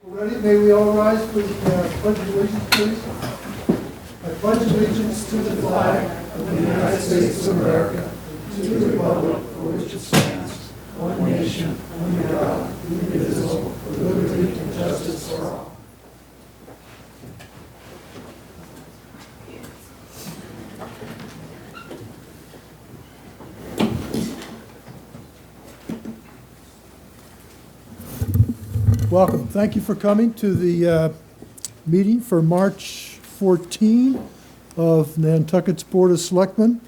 Ready? May we all rise for the Pledge of Allegiance, please? I pledge allegiance to the flag of the United States of America, to the republic for which it stands, one nation, under God, indivisible, with liberty and justice for all. Welcome. Thank you for coming to the meeting for March 14 of Nantucket's Board of Selectmen.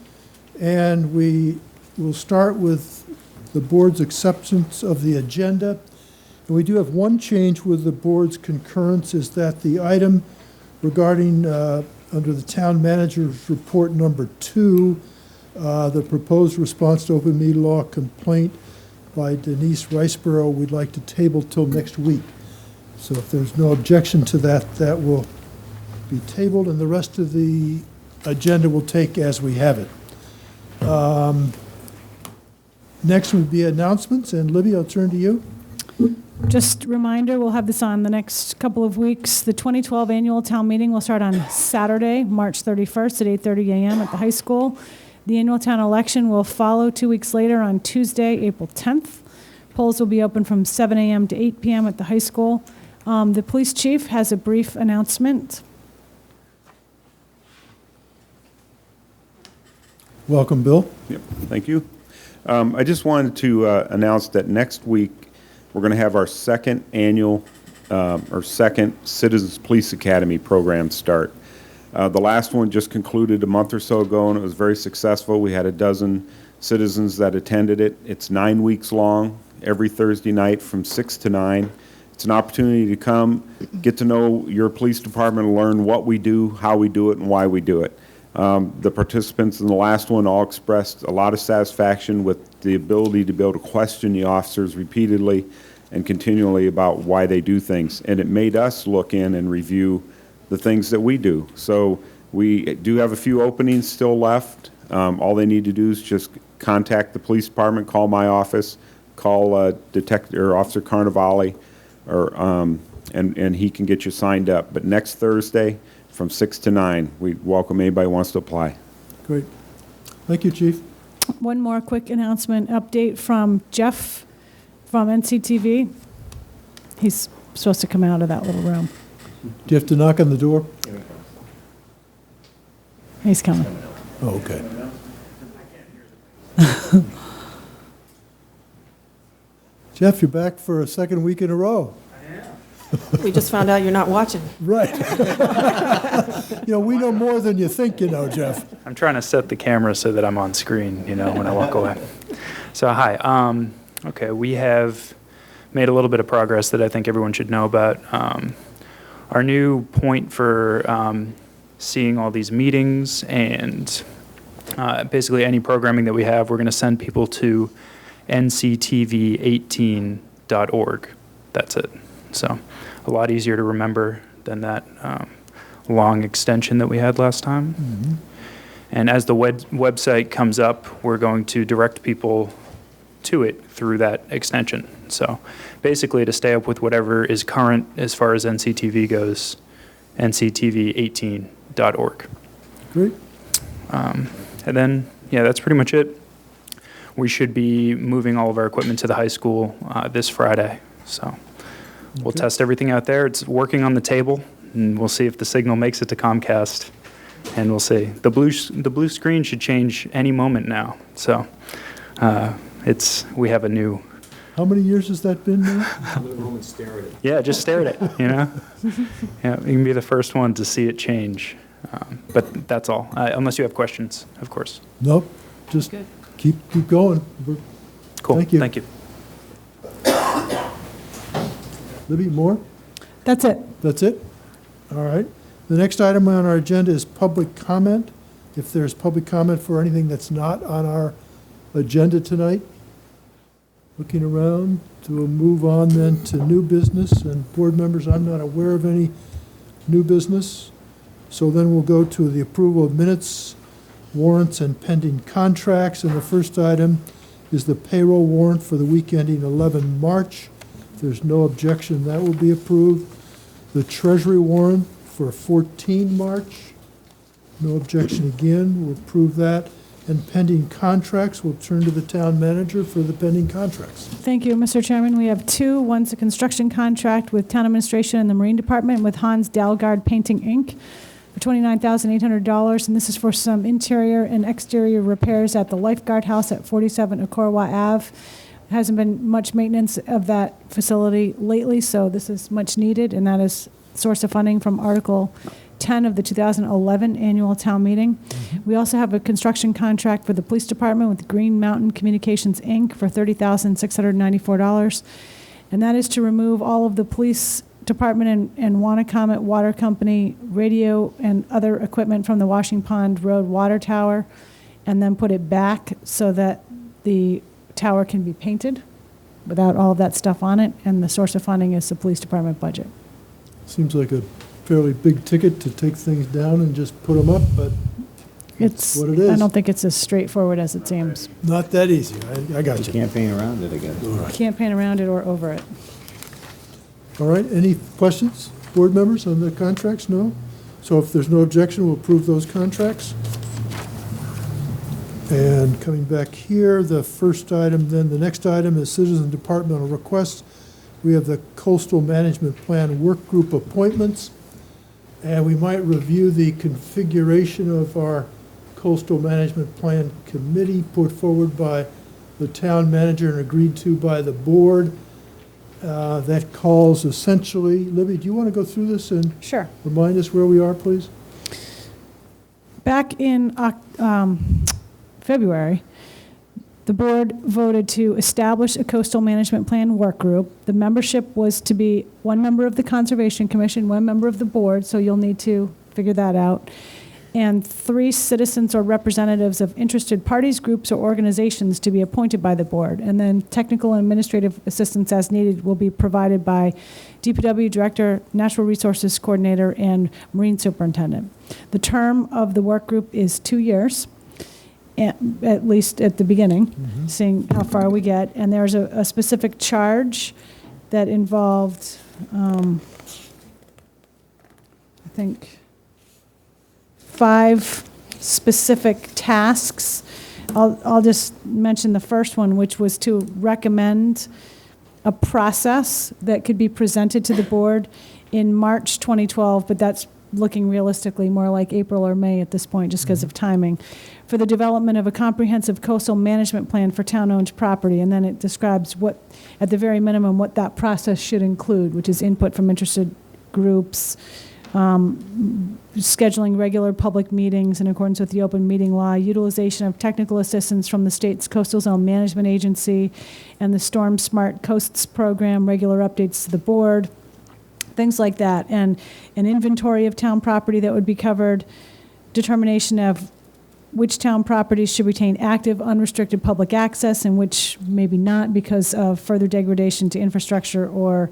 And we will start with the board's acceptance of the agenda. And we do have one change with the board's concurrence, is that the item regarding under the town manager's report number 2, the proposed response to open meeting law complaint by Denise Riceborough, we'd like to table till next week. So if there's no objection to that, that will be tabled, and the rest of the agenda will take as we have it. Next would be announcements, and Libby, I'll turn to you. Just a reminder, we'll have this on the next couple of weeks. The 2012 annual town meeting will start on Saturday, March 31st at 8:30 a.m. at the high school. The annual town election will follow 2 weeks later on Tuesday, April 10th. Polls will be open from 7 a.m. to 8 p.m. at the high school. The police chief has a brief announcement. Welcome, Bill. Yep, thank you. I just wanted to announce that next week we're going to have our second annual, or second Citizens Police Academy program start. The last one just concluded a month or so ago, and it was very successful. We had a dozen citizens that attended it. It's 9 weeks long, every Thursday night from 6 to 9. It's an opportunity to come, get to know your police department, learn what we do, how we do it, and why we do it. The participants in the last one all expressed a lot of satisfaction with the ability to be able to question the officers repeatedly and continually about why they do things. And it made us look in and review the things that we do. So we do have a few openings still left. All they need to do is just contact the police department, call my office, call Detective or Officer Carnevale, or and he can get you signed up. But next Thursday from 6 to 9, we welcome anybody who wants to apply. Great. Thank you, Chief. One more quick announcement update from Jeff from NCTV. He's supposed to come out of that little room. Do you have to knock on the door? He's coming. Oh, okay. Jeff, you're back for a second week in a row. We just found out you're not watching. Right. We know more than you think you know, Jeff. I'm trying to set the camera so that I'm on screen, when I walk away. So, hi. Okay, we have made a little bit of progress that I think everyone should know about. Our new point for seeing all these meetings and basically any programming that we have, we're going to send people to nctv18.org. That's it. So a lot easier to remember than that long extension that we had last time. Mm-hmm. And as the website comes up, we're going to direct people to it through that extension. So basically to stay up with whatever is current as far as NCTV goes, nctv18.org. Great. And then, that's pretty much it. We should be moving all of our equipment to the high school this Friday. So we'll test everything out there. It's working on the table, and we'll see if the signal makes it to Comcast, and we'll see. The blue screen should change any moment now. So we have a new. How many years has that been now? Stare at it. Yeah, just stare at it. Yeah, you can be the first one to see it change. But that's all. Unless you have questions, of course. Nope. Just keep going. Cool. Thank you. Thank you. Libby, more? That's it. That's it? All right. The next item on our agenda is public comment. If there's public comment for anything that's not on our agenda tonight. Looking around to move on then to new business, and board members, I'm not aware of any new business. So then we'll go to the approval of minutes, warrants, and pending contracts. And the first item is the payroll warrant for the week ending 11 March If there's no objection, that will be approved. The Treasury warrant for 14 March, no objection again, we'll approve that. And pending contracts, we'll turn to the town manager for the pending contracts. Thank you, Mr. Chairman. We have two. One's a construction contract with Town Administration and the Marine Department with Hans Dalgard Painting, Inc. for $29,800, and this is for some interior and exterior repairs at the Lifeguard House at 47 Okorwa Ave. Hasn't been much maintenance of that facility lately, so this is much needed, and that is source of funding from Article 10 of the 2011 Annual Town Meeting. We also have a construction contract for the Police Department with Green Mountain Communications, Inc. for $30,694, and that is to remove all of the Police Department and Wannacomet Water Company radio and other equipment from the Washing Pond Road water tower, and then put it back so that the tower can be painted without all of that stuff on it, and the source of funding is the Police Department budget. Seems like a fairly big ticket to take things down and just put them up, but It's what it is. I don't think it's as straightforward as it seems. Not that easy. I got You you. can't paint around it, I guess. Can't paint around it or over it. All right, any questions, board members, on the contracts? No? So if there's no objection, we'll approve those contracts. And coming back here, the first item, then the next item is citizen departmental requests. We have the coastal management plan work group appointments. And we might review the configuration of our coastal management plan committee put forward by the town manager and agreed to by the board. That calls essentially, Libby, do you want to go through this and Sure. remind us where we are, please? Back in February, the board voted to establish a coastal management plan work group. The membership was to be one member of the Conservation Commission, one member of the board, so you'll need to figure that out, and 3 citizens or representatives of interested parties, groups, or organizations to be appointed by the board. And then technical and administrative assistance as needed will be provided by DPW Director, Natural Resources Coordinator, and Marine Superintendent. The term of the work group is 2 years. At least at the beginning, seeing how far we get. And there's a specific charge that involved, I think, 5 specific tasks. I'll just mention the first one, which was to recommend a process that could be presented to the board in March 2012, but that's looking realistically more like April or May at this point, just because of timing, for the development of a comprehensive coastal management plan for town-owned property. And then it describes what, at the very minimum, what that process should include, which is input from interested groups, scheduling regular public meetings in accordance with the open meeting law, utilization of technical assistance from the state's Coastal Zone Management Agency, and the Storm Smart Coasts Program, regular updates to the board, things like that, and an inventory of town property that would be covered, determination of which town properties should retain active, unrestricted public access and which maybe not because of further degradation to infrastructure or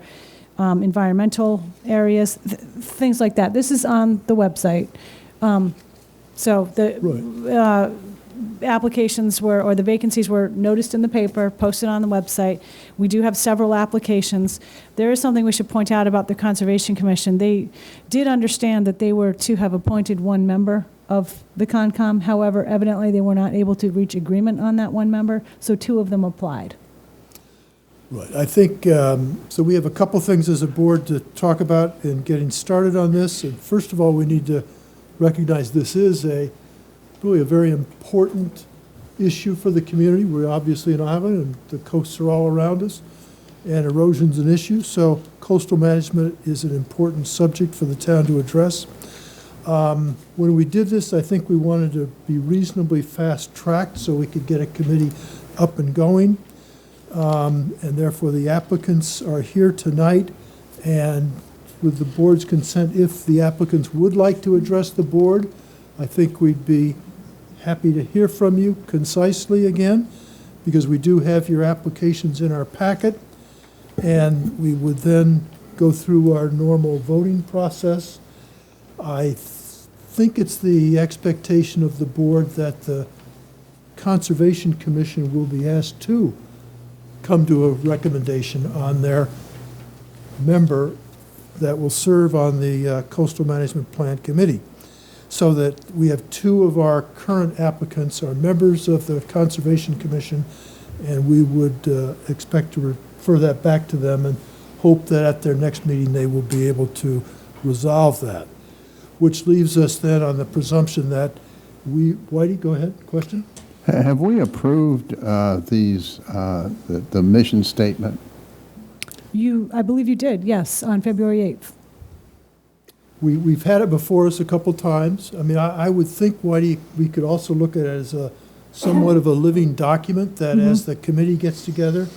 environmental areas, things like that. This is on the website. So the applications were, or the vacancies were noticed in the paper, posted on the website. We do have several applications. There is something we should point out about the Conservation Commission. They did understand that they were to have appointed one member of the Concom. However, evidently they were not able to reach agreement on that one member, so 2 of them applied. Right, I think, so we have a couple things as a board to talk about in getting started on this. And first of all, we need to recognize this is really a very important issue for the community. We're obviously an island, and the coasts are all around us, and erosion's an issue. So coastal management is an important subject for the town to address. When we did this, I think we wanted to be reasonably fast-tracked so we could get a committee up and going. And therefore, the applicants are here tonight. And with the board's consent, if the applicants would like to address the board, I think we'd be happy to hear from you concisely again, because we do have your applications in our packet. And we would then go through our normal voting process. I think it's the expectation of the board that the Conservation Commission will be asked to come to a recommendation on their member that will serve on the Coastal Management Plan Committee, so that we have two of our current applicants are members of the Conservation Commission, and we would expect to refer that back to them and hope that at their next meeting they will be able to resolve that, which leaves us then on the presumption that Whitey, go ahead, question? Have we approved the mission statement? I believe you did, yes, on February 8th. We've had it before us a couple times. I mean, I would think, Whitey, we could also look at it as somewhat of a living document that as the committee gets together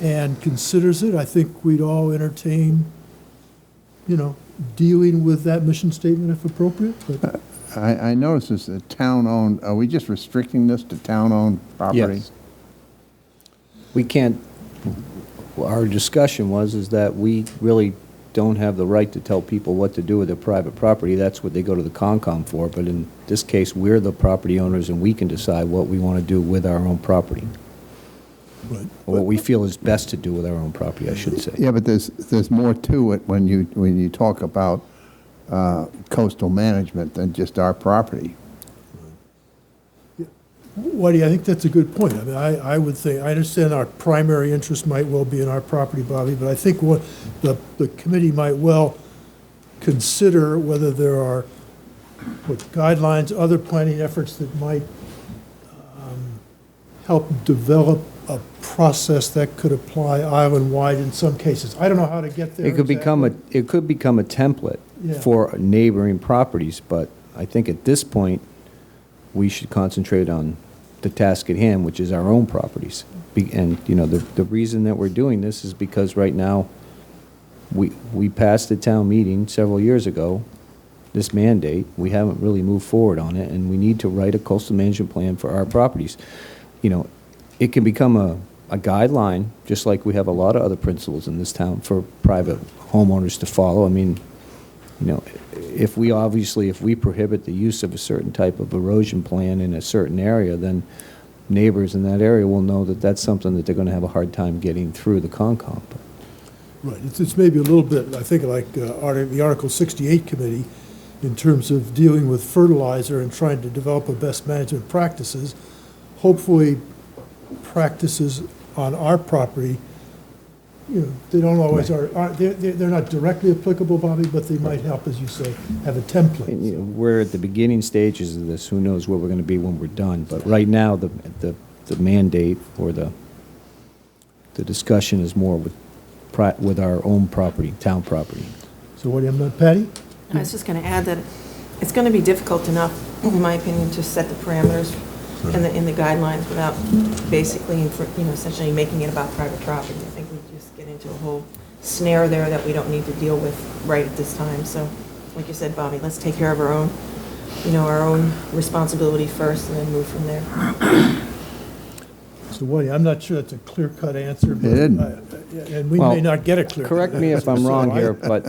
and considers it, I think we'd all entertain, dealing with that mission statement if appropriate. But I noticed this town-owned, are we just restricting this to town-owned property? Yes. We can't, our discussion is that we really don't have the right to tell people what to do with their private property. That's what they go to the Concom for. But in this case, we're the property owners and we can decide what we want to do with our own property. Right. Or what we feel is best to do with our own property, I should say. Yeah, but there's more to it when you talk about coastal management than just our property. Whitey, I think that's a good point. I mean, I would think, I understand our primary interest might well be in our property, Bobby, but I think what the committee might well consider whether there are guidelines, other planning efforts that might help develop a process that could apply island-wide in some cases. I don't know how to get there. It could become exactly. it could become a template Yeah. for neighboring properties, but I think at this point, we should concentrate on the task at hand, which is our own properties. And, the reason that we're doing this is because right now, we passed a town meeting several years ago, this mandate. We haven't really moved forward on it, and we need to write a coastal management plan for our properties. It can become a guideline, just like we have a lot of other principles in this town for private homeowners to follow. I mean, if we prohibit the use of a certain type of erosion plan in a certain area, then neighbors in that area will know that that's something that they're going to have a hard time getting through the Concom. Right, it's maybe a little bit, I think, like the Article 68 committee in terms of dealing with fertilizer and trying to develop a best management practices. Hopefully, practices on our property, they don't always they're not directly applicable, Bobby, but they might help, as you say, have a template. And, we're at the beginning stages of this. Who knows where we're going to be when we're done? But right now, the mandate or the discussion is more with our own property, town property. So what do you have, Patty? I was just going to add that it's going to be difficult enough, in my opinion, to set the parameters in the guidelines without basically, essentially making it about private property. I think we just get into a whole snare there that we don't need to deal with right at this time. So, like you said, Bobby, let's take care of our own, our own responsibility first and then move from there. So Woody, I'm not sure that's a clear-cut answer, but, and we Well, may not get a clear-cut Correct me if I'm answer, wrong so here, but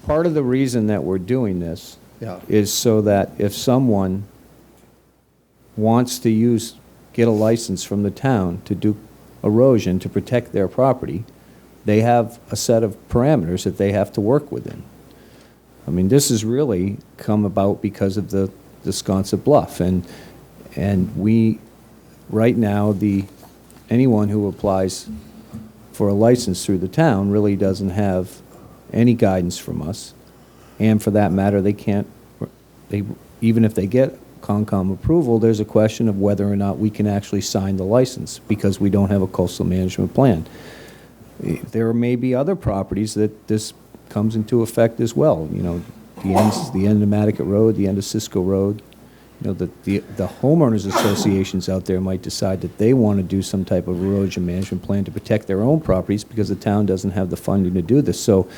part of the reason that we're doing this is so that if someone wants to get a license from the town to do erosion to protect their property, they have a set of parameters that they have to work within. I mean, this has really come about because of the Sconset Bluff, and we, right now, anyone who applies for a license through the town really doesn't have any guidance from us, and for that matter, even if they get Concom approval, there's a question of whether or not we can actually sign the license because we don't have a coastal management plan. There may be other properties that this comes into effect as well. The end of Nantucket Road, the end of Cisco Road. The homeowners associations out there might decide that they want to do some type of erosion management plan to protect their own properties because the town doesn't have the funding to do this. So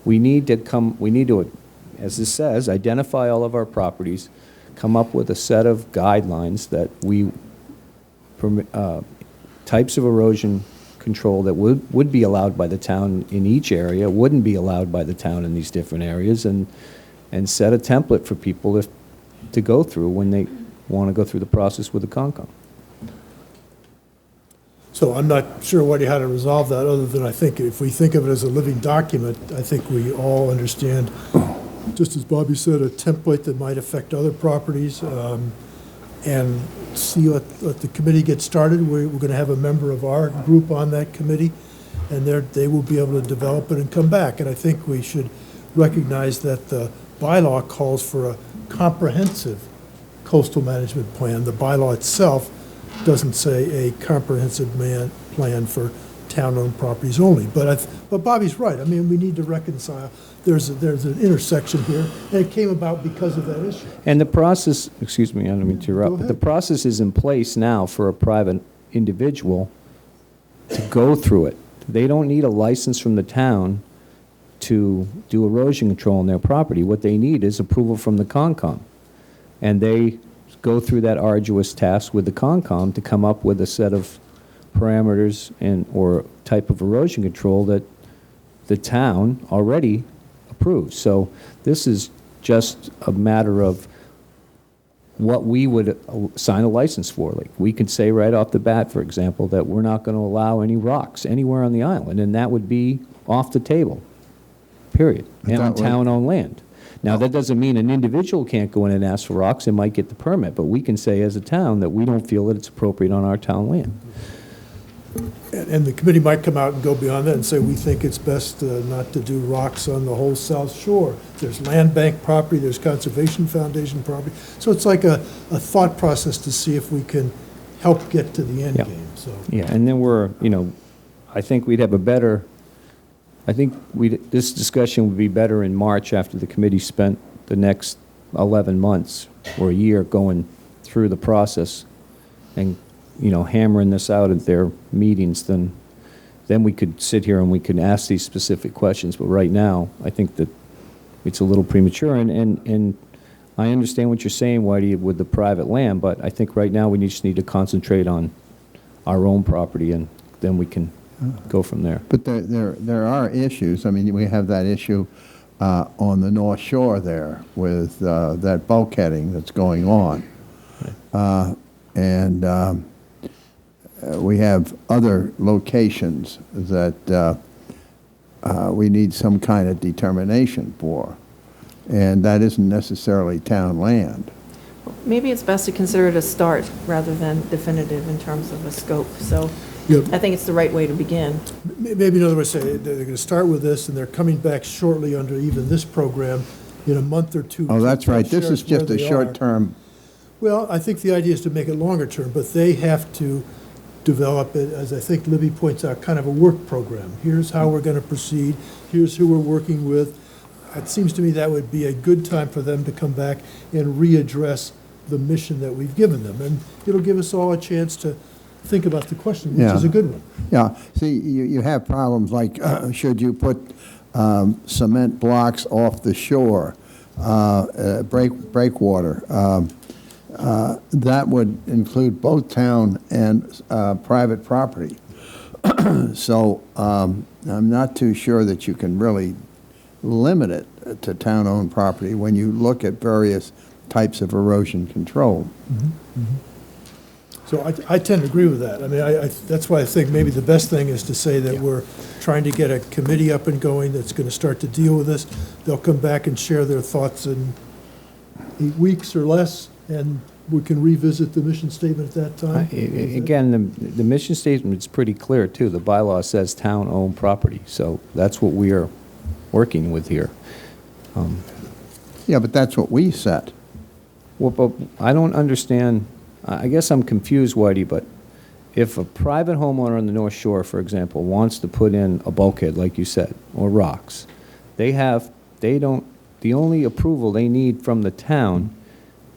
we need to, as this says, identify all of our properties, come up with a set of guidelines that we permit, types of erosion control that would be allowed by the town in each area, wouldn't be allowed by the town in these different areas, and set a template for people to go through when they want to go through the process with the Concom. So I'm not sure how to resolve that, other than I think if we think of it as a living document, I think we all understand, just as Bobby said, a template that might affect other properties, and see what the committee gets started. We're going to have a member of our group on that committee, and they will be able to develop it and come back. And I think we should recognize that the bylaw calls for a comprehensive coastal management plan. The bylaw itself doesn't say a comprehensive plan for town-owned properties only. But Bobby's right. I mean, we need to reconcile. There's an intersection here, and it came about because of that issue. And the process, excuse me, I don't mean to interrupt, Go but the ahead. process is in place now for a private individual to go through it. They don't need a license from the town to do erosion control on their property. What they need is approval from the Concom. And they go through that arduous task with the Concom to come up with a set of parameters or type of erosion control that the town already approves. So this is just a matter of what we would sign a license for. Like, we could say right off the bat, for example, that we're not going to allow any rocks anywhere on the island, and that would be off the table, period, But and on that would- town-owned land. Now, that doesn't mean an individual can't go in and ask for rocks and might get the permit, but we can say as a town that we don't feel that it's appropriate on our town land. And the committee might come out and go beyond that and say, we think it's best not to do rocks on the whole south shore. There's land bank property, there's conservation foundation property. So it's like a thought process to see if we can help get to the end Yeah. game, so. Yeah, and then I think we'd have this discussion would be better in March after the committee spent the next 11 months or a year going through the process and, hammering this out at their meetings. Then we could sit here and we could ask these specific questions. But right now, I think that it's a little premature. And I understand what you're saying, Whitey, with the private land, but I think right now we just need to concentrate on our own property, and then we can go from there. But there are issues. I mean, we have that issue on the North Shore there with that bulkheading that's going on. And we have other locations that we need some kind of determination for. And that isn't necessarily town land. Maybe it's best to consider it a start rather than definitive in terms of a scope. So Yep. I think it's the right way to begin. Maybe another way to say it, they're going to start with this, and they're coming back shortly under even this program in a month or two. Oh, that's to right. This share is just where a they are. short-term. Well, I think the idea is to make it longer term, but they have to develop it, as I think Libby points out, kind of a work program. Here's how we're going to proceed. Here's who we're working with. It seems to me that would be a good time for them to come back and readdress the mission that we've given them. And it'll give us all a chance to think about the question, which is a good one. Yeah, see, you have problems like, should you put cement blocks off the shore, breakwater? That would include both town and private property. So I'm not too sure that you can really limit it to town-owned property when you look at various types of erosion control. So I tend to agree with that. I mean, that's why I think maybe the best thing is to say that we're trying to get a committee up and going that's going to start to deal with this. They'll come back and share their thoughts in 8 weeks or less, and we can revisit the mission statement at that time. Again, the mission statement is pretty clear, too. The bylaw says town-owned property, so that's what we are working with here. Yeah, but that's what we set. Well, but I don't understand, I guess I'm confused, Whitey, but if a private homeowner on the North Shore, for example, wants to put in a bulkhead, like you said, or rocks, the only approval they need from the town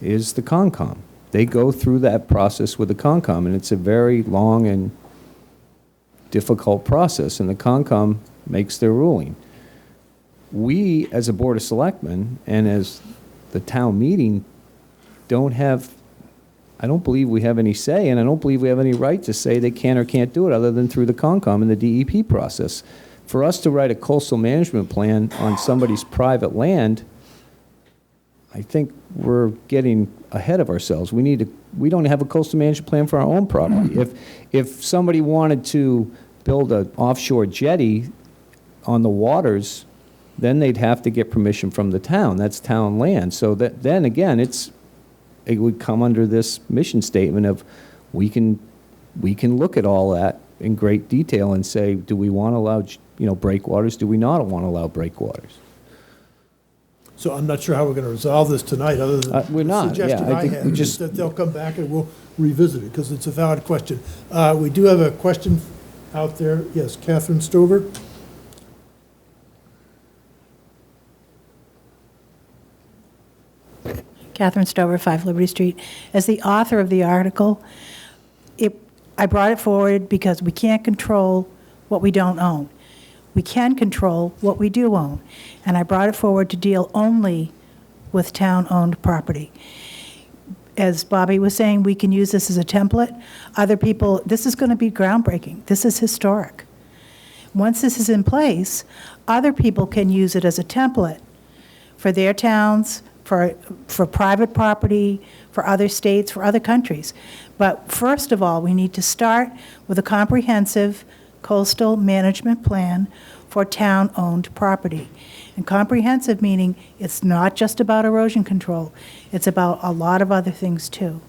is the Concom. They go through that process with the Concom, and it's a very long and difficult process, and the Concom makes their ruling. We, as a Board of Selectmen, and as the town meeting, I don't believe we have any say, and I don't believe we have any right to say they can or can't do it other than through the Concom and the DEP process. For us to write a coastal management plan on somebody's private land, I think we're getting ahead of ourselves. We don't have a coastal management plan for our own property. If somebody wanted to build an offshore jetty on the waters, then they'd have to get permission from the town. That's town land. So then again, it would come under this mission statement of, we can look at all that in great detail and say, do we want to allow, breakwaters? Do we not want to allow breakwaters? So I'm not sure how we're going to resolve this tonight, other than We're not, the suggestion yeah, I I think had, we is just- that they'll come back and we'll revisit it, because it's a valid question. We do have a question out there. Yes, Catherine Stover? Catherine Stover, 5 Liberty Street. As the author of the article, I brought it forward because we can't control what we don't own. We can control what we do own. And I brought it forward to deal only with town-owned property. As Bobby was saying, we can use this as a template. Other people, this is going to be groundbreaking. This is historic. Once this is in place, other people can use it as a template for their towns, for private property, for other states, for other countries. But first of all, we need to start with a comprehensive coastal management plan for town-owned property. And comprehensive meaning it's not just about erosion control, it's about a lot of other things too.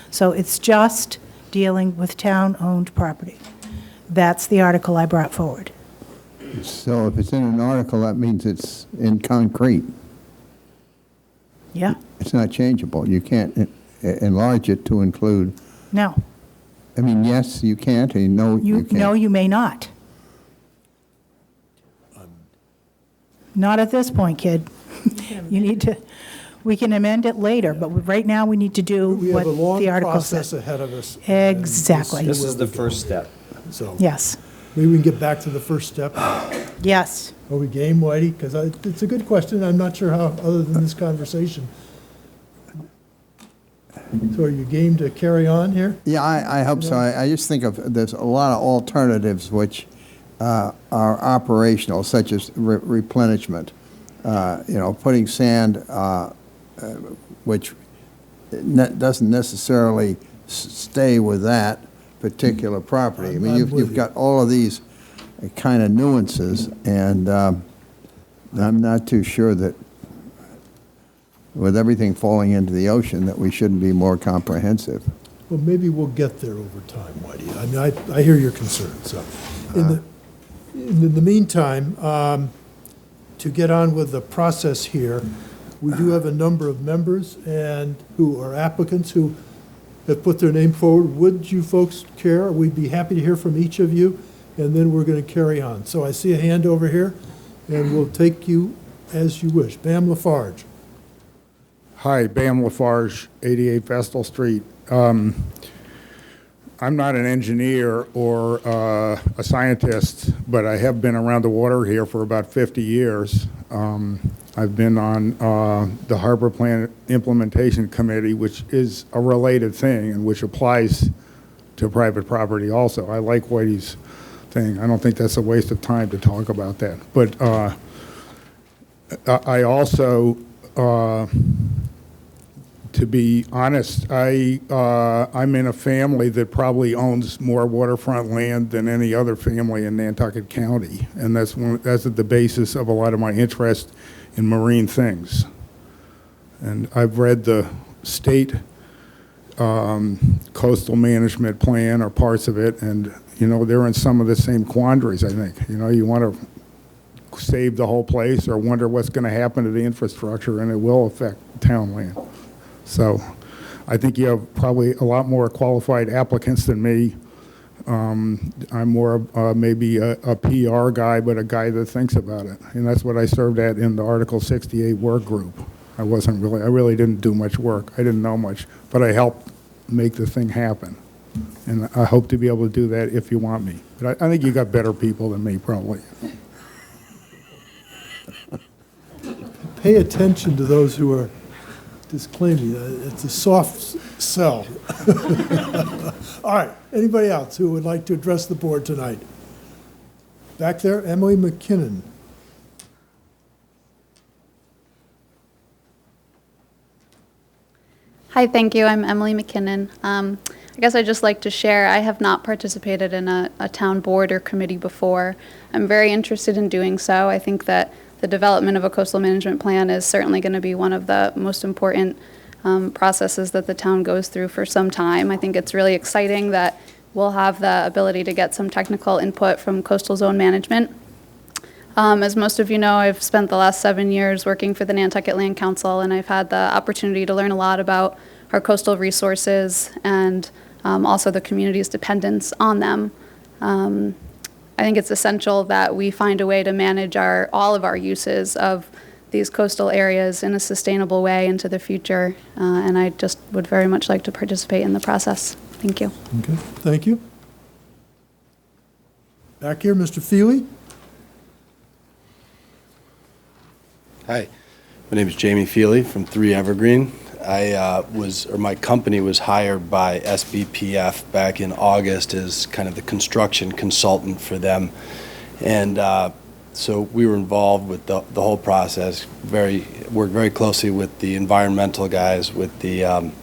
So it's just dealing with town-owned property. That's the article I brought forward. So if it's in an article, that means it's in concrete. Yeah? It's not changeable. You can't enlarge it to include, No. I mean, yes, you can't, and no, you can't. No, you may not. Not at this point, kid. You need to, we can amend it later, but right now we need to do We what have a long the article process says. ahead of us. and we'll Exactly. see This where is we the go. first step. So Yes, maybe we can get back to the first step. yes. Are we game, Whitey? Because it's a good question. I'm not sure how, other than this conversation. So are you game to carry on here? Yeah, I hope so. I just think there's a lot of alternatives which are operational, such as replenishment. Putting sand, which doesn't necessarily stay with that particular property. I mean, I'm with you've you. got all of these kind of nuances, and I'm not too sure that with everything falling into the ocean, that we shouldn't be more comprehensive. Well, maybe we'll get there over time, Whitey. I mean, I hear your concern, so. In the meantime, to get on with the process here, we do have a number of members and who are applicants who have put their name forward. Would you folks care? We'd be happy to hear from each of you, and then we're going to carry on. So I see a hand over here, and we'll take you as you wish. Bam Lafarge. Hi, Bam Lafarge, 88 Vestal Street. I'm not an engineer or a scientist, but I have been around the water here for about 50 years. I've been on the Harbor Plan Implementation Committee, which is a related thing and which applies to private property also. I like Whitey's thing. I don't think that's a waste of time to talk about that. But I also, to be honest, I'm in a family that probably owns more waterfront land than any other family in Nantucket County, and that's at the basis of a lot of my interest in marine things. And I've read the state coastal management plan or parts of it, and they're in some of the same quandaries. I think you want to save the whole place or wonder what's going to happen to the infrastructure, and it will affect town land. So I think you have probably a lot more qualified applicants than me. I'm more maybe a PR guy, but a guy that thinks about it. And that's what I served at in the Article 68 work group. I really didn't do much work. I didn't know much, but I helped make the thing happen. And I hope to be able to do that if you want me. But I think you got better people than me, probably. Pay attention to those who are disclaiming. It's a soft sell. All right. Anybody else who would like to address the board tonight? Back there, Emily McKinnon. Hi, thank you. I'm Emily McKinnon. I guess I'd just like to share, I have not participated in a town board or committee before. I'm very interested in doing so. I think that the development of a coastal management plan is certainly going to be one of the most important processes that the town goes through for some time. I think it's really exciting that we'll have the ability to get some technical input from coastal zone management. As most of you know, I've spent the last 7 years working for the Nantucket Land Council, and I've had the opportunity to learn a lot about our coastal resources and also the community's dependence on them. I think it's essential that we find a way to manage all of our uses of these coastal areas in a sustainable way into the future, and I just would very much like to participate in the process. Thank you. Okay, thank you. Back here, Mr. Feely. Hi, my name is Jamie Feely from 3 Evergreen. My company was hired by SBPF back in August as kind of the construction consultant for them. And so we were involved with the whole process, worked very closely with the environmental guys, with the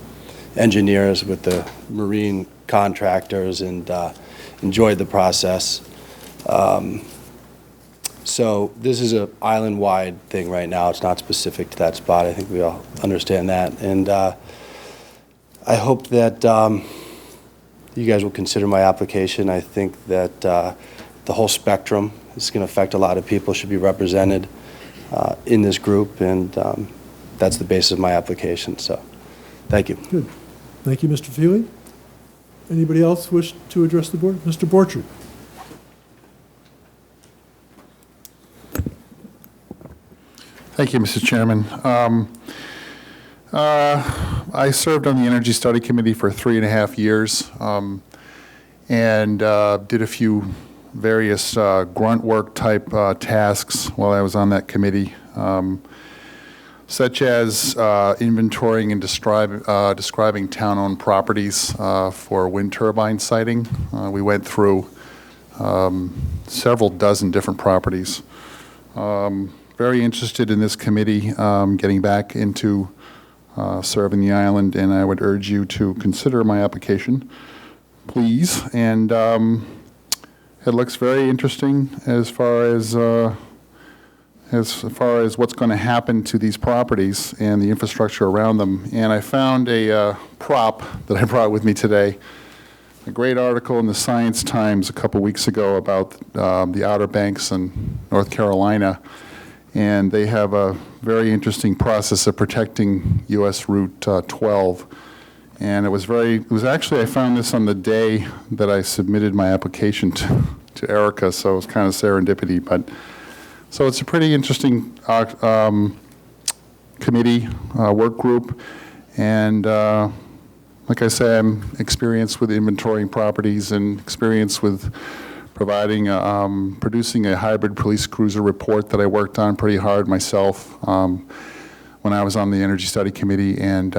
engineers, with the marine contractors, and enjoyed the process. So this is an island-wide thing right now. It's not specific to that spot. I think we all understand that. And I hope that you guys will consider my application. I think that the whole spectrum is going to affect a lot of people, should be represented in this group, and that's the basis of my application. So thank you. Good. Thank you, Mr. Feely. Anybody else wish to address the board? Mr. Borchard. Thank you, Mr. Chairman. I served on the Energy Study Committee for 3.5 years and did a few various grunt work type tasks while I was on that committee, such as inventorying and describing town-owned properties for wind turbine siting. We went through several dozen different properties. Very interested in this committee, getting back into serving the island, and I would urge you to consider my application, please. And it looks very interesting as far as what's going to happen to these properties and the infrastructure around them. And I found a prop that I brought with me today. A great article in the Science Times a couple weeks ago about the Outer Banks in North Carolina. And they have a very interesting process of protecting U.S. Route 12. And it was actually, I found this on the day that I submitted my application to Erica, so it was kind of serendipity. But so it's a pretty interesting committee, work group. And like I say, I'm experienced with inventorying properties and experienced with producing a hybrid police cruiser report that I worked on pretty hard myself when I was on the Energy Study Committee, and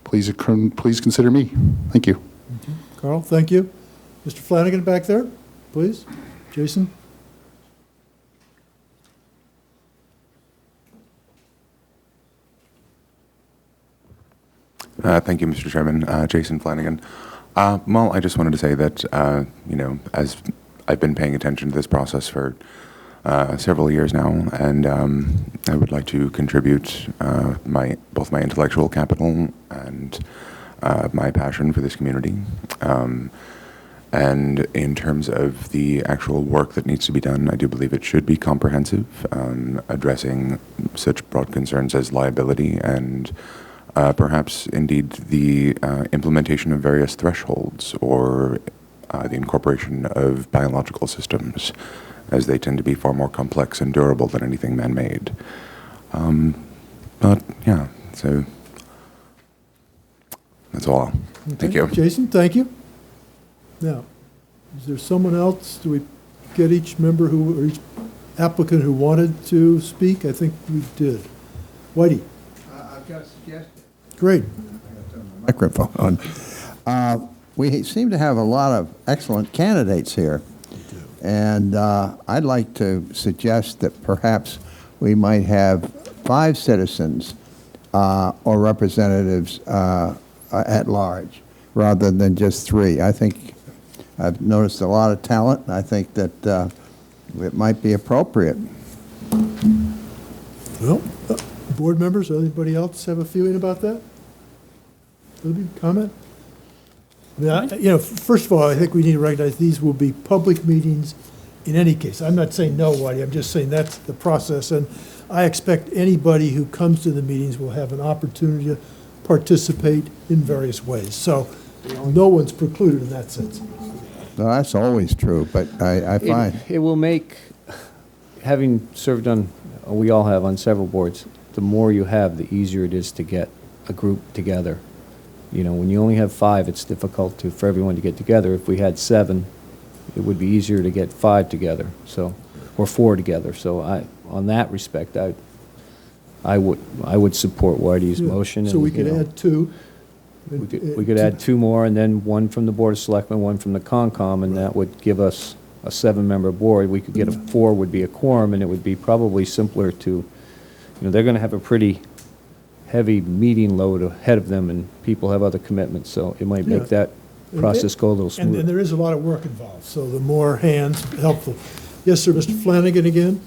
please consider me. Thank you. Okay. Carl, thank you. Mr. Flanagan back there, please. Jason? Thank you, Mr. Chairman. Jason Flanagan. Well, I just wanted to say that, as I've been paying attention to this process for several years now, and I would like to contribute both my intellectual capital and my passion for this community. And in terms of the actual work that needs to be done, I do believe it should be comprehensive, addressing such broad concerns as liability and perhaps indeed the implementation of various thresholds or the incorporation of biological systems, as they tend to be far more complex and durable than anything man-made. But yeah, so that's all. Okay. Thank you. Jason, thank you. Now, is there someone else? Do we get each member or each applicant who wanted to speak? I think we did. Whitey. I've got a suggestion. Great. Microphone. We seem to have a lot of excellent candidates here. And I'd like to suggest that perhaps we might have 5 citizens or representatives at large, rather than just 3. I think I've noticed a lot of talent, and I think that it might be appropriate. Well, board members, anybody else have a feeling about that? Libby, comment? I mean, first of all, I think we need to recognize these will be public meetings in any case. I'm not saying no, Whitey, I'm just saying that's the process, and I expect anybody who comes to the meetings will have an opportunity to participate in various ways. So no one's precluded in that sense. Well, that's always true, but I find... It will make, having served on, we all have on several boards, the more you have, the easier it is to get a group together. When you only have 5, it's difficult for everyone to get together. If we had 7, it would be easier to get 5 together, or 4 together. So on that respect, I would support Whitey's motion. So we could add 2. We could add 2 more, and then 1 from the Board of Selectmen, 1 from the Concom, and that would give us a 7-member board. We could get a 4 would be a quorum, and it would be probably simpler to, they're going to have a pretty heavy meeting load ahead of them, and people have other commitments, so it might make that process go a little smoother. And there is a lot of work involved, so the more hands, helpful. Yes, sir, Mr. Flanagan again.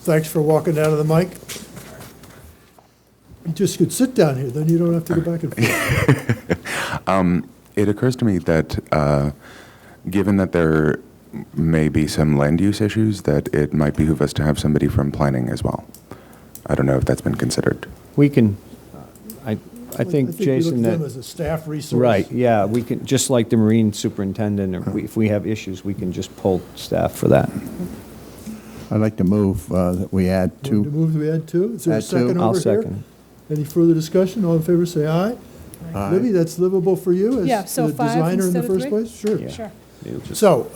Thanks for walking down to the mic. You just could sit down here, then you don't have to go back and forth. It occurs to me that given that there may be some land use issues, that it might behoove us to have somebody from planning as well. I don't know if that's been considered. We can, I think, Jason, you look at them that... as a staff resource. Right, yeah, we can, just like the marine superintendent, or if we have issues, we can just pull staff for that. I'd like to move that we add To 2. move, we add 2? Is there a Add 2. second I'll over here? second. Any further discussion? All in favor, say aye. Aye. Libby, that's livable for you Yeah, as so the 5 designer in the instead of first 3? place? Sure. Yeah. Sure. It'll just- So,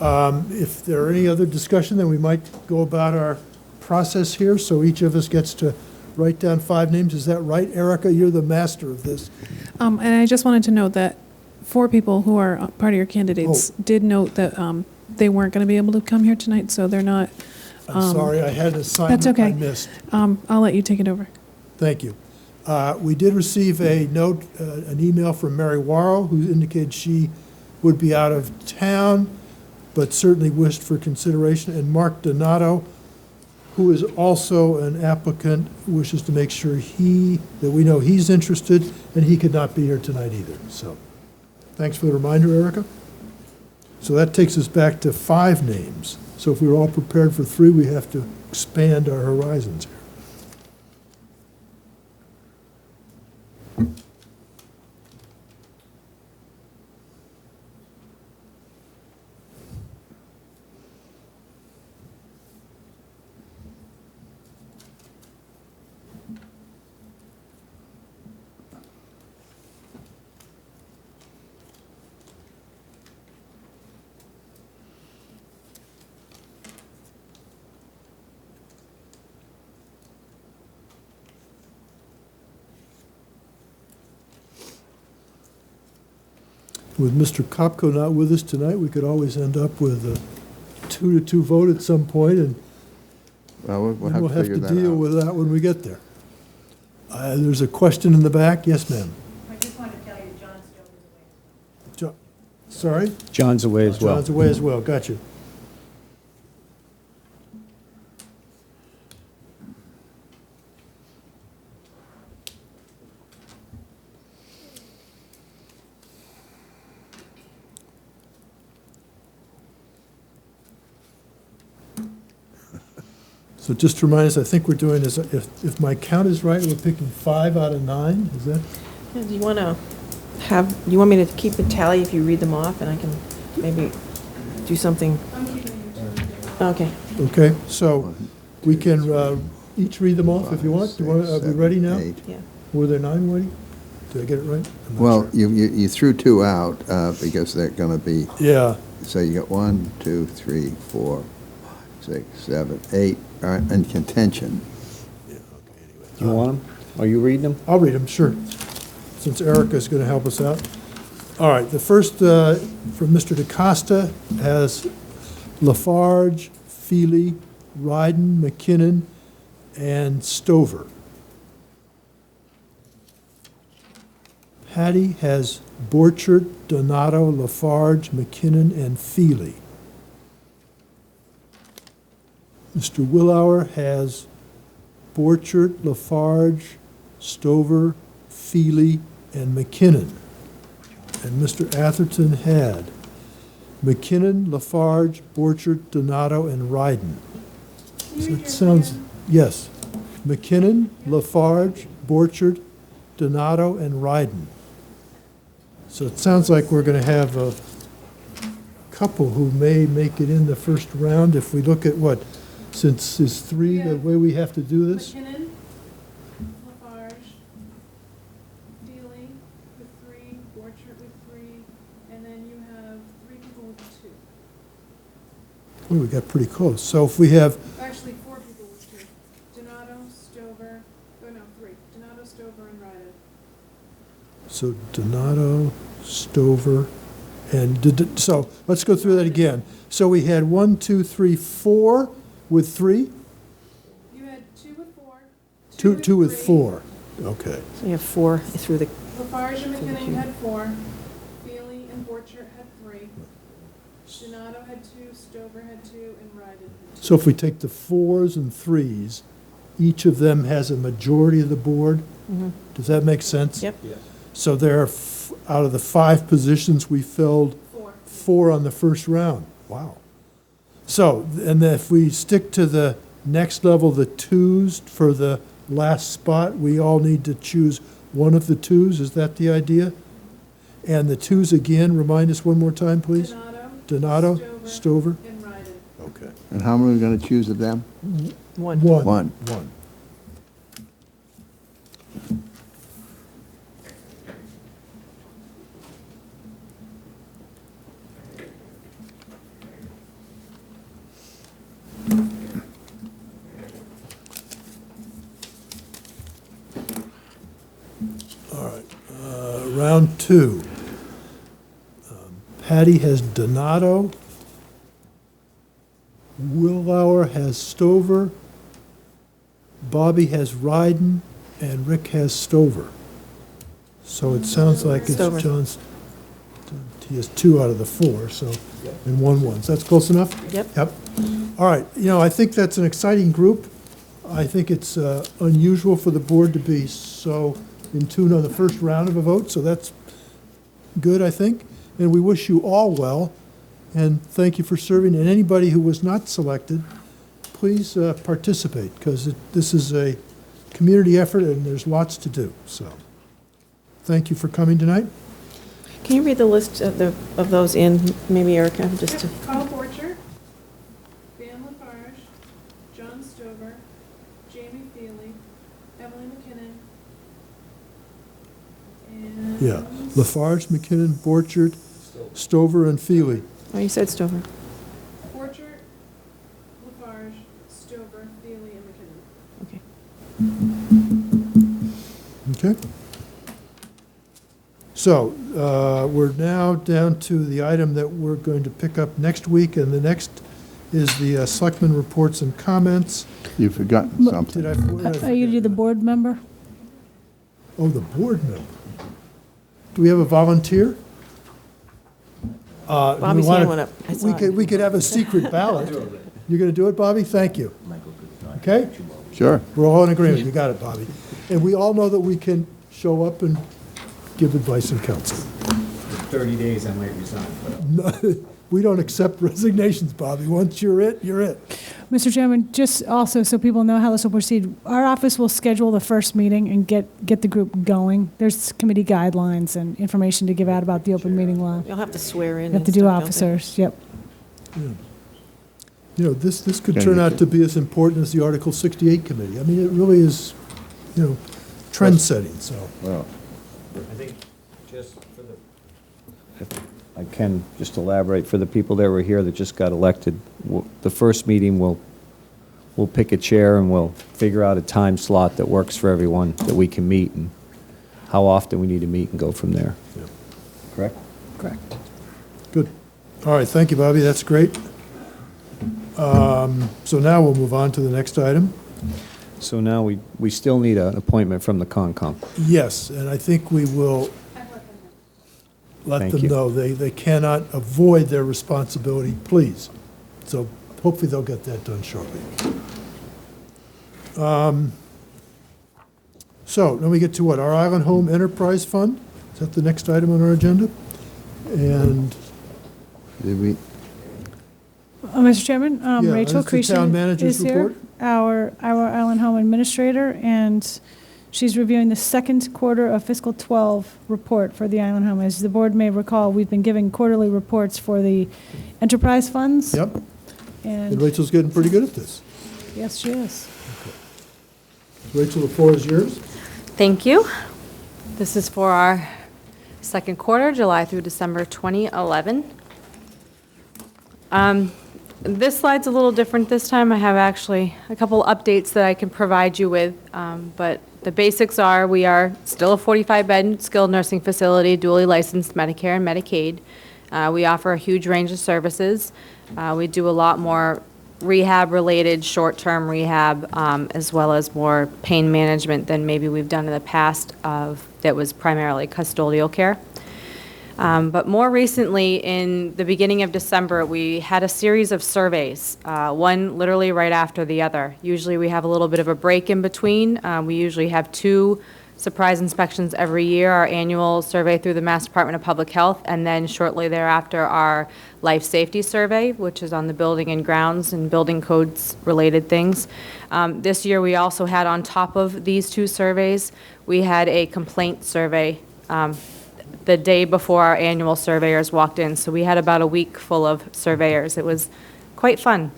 if there are any other discussion, then we might go about our process here, so each of us gets to write down 5 names. Is that right, Erica? You're the master of this. And I just wanted to note that 4 people who are part of your candidates did note that they weren't going to be able to come here tonight, so they're not. I'm sorry, I had an assignment That's okay. I missed. I'll let you take it over. Thank you. We did receive a note, an email from Mary Warrow, who indicated she would be out of town, but certainly wished for consideration. And Mark Donato, who is also an applicant, wishes to make sure that we know he's interested, and he could not be here tonight either. So, thanks for the reminder, Erica. So that takes us back to 5 names. So if we're all prepared for 3, we have to expand our horizons here. With Mr. Kopko not with us tonight, we could always end up with a 2-2 vote at some point, and Well, we'll have we'll to have figure to that deal out. with that when we get there. There's a question in the back. Yes, ma'am. I just wanted to tell you, John Stone is away. Sorry? John's away as well. John's away as well. Gotcha. So just to remind us, I think we're doing is, if my count is right, we're picking 5 out of 9, is that? Yeah, do you want me to keep a tally if you read them off, and I can maybe do something? Okay. Okay, so we can each read them off if you want. Are we ready now? 8. Yeah. Were there 9, Woody? Did I get it right? I'm not Well, sure. you threw 2 out because they're going to be, Yeah, so you got 1, 2, 3, 4, 6, 7, 8 are in contention. You want them? Are you reading them? I'll read them, sure, since Erica's going to help us out. All right, the first from Mr. DeCosta has Lafarge, Feely, Ryden, McKinnon, and Stover. Patty has Borchert, Donato, Lafarge, McKinnon, and Feely. Mr. Willauer has Borchert, Lafarge, Stover, Feely, and McKinnon. And Mr. Atherton had McKinnon, Lafarge, Borchert, Donato, and Ryden. So it sounds, yes. McKinnon, Lafarge, Borchert, Donato, and Ryden. So it sounds like we're going to have a couple who may make it in the first round if we look at what, since it's three, the way we have to do this? McKinnon, Lafarge, Feely with 3, Borchert with 3, and then you have 3 people with 2. Well, we got pretty close. So if we have, Actually, 4 people with 2. Donato, Stover, oh no, 3. Donato, Stover, and Ryder. so Donato, Stover, and, so let's go through that again. So we had 1, 2, 3, 4 with 3? You had 2 with 4. Two with 3. 4. Okay. So you have 4 through the, Lafarge and McKinnon had 4. Feely and Borchert had 3. Donato had 2, Stover had 2, and Ryder had 2. So if we take the 4s and 3s, each of them has a majority of the board? Does that make sense? yep. So there are, out of the 5 positions we filled, 4 on the first round. Wow. So, and then if we stick to the next level, the 2s for the last spot, we all need to choose one of the 2s. Is that the idea? And the 2s again, remind us one more time, please. Donato, Stover. and Ryder. Okay. And how many are we going to choose of them? 1. One. One. All right. Round 2. Patty has Donato. Willauer has Stover. Bobby has Ryden. And Rick has Stover. So it sounds like it's Stover. John's, he has 2 out of the 4, so, and 1. So that's close enough? Yep. Yep. All right, I think that's an exciting group. I think it's unusual for the board to be so in tune on the first round of a vote, so that's good, I think. And we wish you all well, and thank you for serving. And anybody who was not selected, please participate, because this is a community effort and there's lots to do. So, thank you for coming tonight. Can you read the list of those in, maybe Erica, just to? Carl Borchert, Dan Lafarge, John Stover, Jamie Feely, Emily McKinnon, and... Yeah, Lafarge, McKinnon, Borchert, Stover, and Feely. Oh, you said Stover. Borchert, Lafarge, Stover, Feely, and McKinnon. Okay. Okay. So, we're now down to the item that we're going to pick up next week, and the next is the Selectmen reports and comments. You've forgotten something. Did I? What did I Are you forget? the board member? Oh, the board member. Do we have a volunteer? Bobby's hand went up. I saw it. We could have a secret ballot. You're going to do it, Bobby? Thank you. Okay? Sure. We're all in agreement. You got it, Bobby. And we all know that we can show up and give advice and counsel. 30 days, I might resign. We don't accept resignations, Bobby. Once you're it, you're it. Mr. Chairman, just also so people know how this will proceed, our office will schedule the first meeting and get the group going. There's committee guidelines and information to give out about the open meeting law. You'll have to swear in. You have and to do stuff, don't they? officers, yep. This could turn out to be as important as the Article 68 committee. I mean, it really is, trend setting, so. Well, I think just for the... If I can just elaborate, for the people that were here that just got elected, the first meeting, we'll pick a chair and we'll figure out a time slot that works for everyone, that we can meet, and how often we need to meet, and go from there. Yeah. Correct? Correct. Good. All right, thank you, Bobby, that's great. So now we'll move on to the next item. So now we still need an appointment from the Concom. Yes, and I think we will let Thank them you. know they cannot avoid their responsibility, please. So hopefully they'll get that done shortly. So then we get to what? Our Island Home Enterprise Fund? Is that the next item on our agenda? And Did we, Mr. Chairman, Yeah, Rachel that's the town Creasy manager's is here, report. our Island Home Administrator, and she's reviewing the second quarter of fiscal 12 report for the Island Home. As the board may recall, we've been giving quarterly reports for the enterprise funds. Yep, and And, Rachel's getting pretty good at this. yes, she is. Rachel, the floor is yours. Thank you. This is for our second quarter, July through December 2011. This slide's a little different this time. I have actually a couple updates that I can provide you with, but the basics are we are still a 45-bed skilled nursing facility, duly licensed Medicare and Medicaid. We offer a huge range of services. We do a lot more rehab-related, short-term rehab, as well as more pain management than maybe we've done in the past that was primarily custodial care. But more recently, in the beginning of December, we had a series of surveys, one literally right after the other. Usually we have a little bit of a break in between. We usually have 2 surprise inspections every year, our annual survey through the Mass Department of Public Health, and then shortly thereafter, our life safety survey, which is on the building and grounds and building codes related things. This year, we also had on top of these 2 surveys, we had a complaint survey the day before our annual surveyors walked in. So we had about a week full of surveyors. It was quite fun.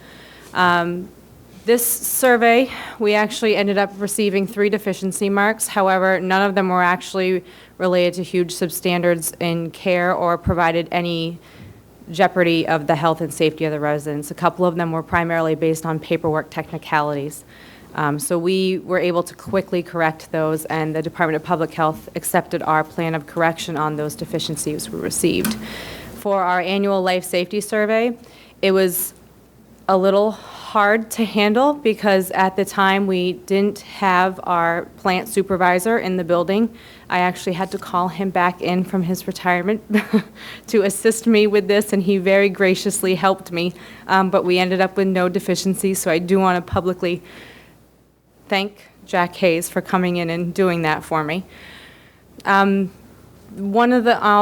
This survey, we actually ended up receiving 3 deficiency marks. However, none of them were actually related to huge substandards in care or provided any jeopardy of the health and safety of the residents. A couple of them were primarily based on paperwork technicalities. So we were able to quickly correct those, and the Department of Public Health accepted our plan of correction on those deficiencies we received. For our annual life safety survey, it was a little hard to handle because at the time we didn't have our plant supervisor in the building. I actually had to call him back in from his retirement to assist me with this, and he very graciously helped me. But we ended up with no deficiencies, so I do want to publicly thank Jack Hayes for coming in and doing that for me. I'll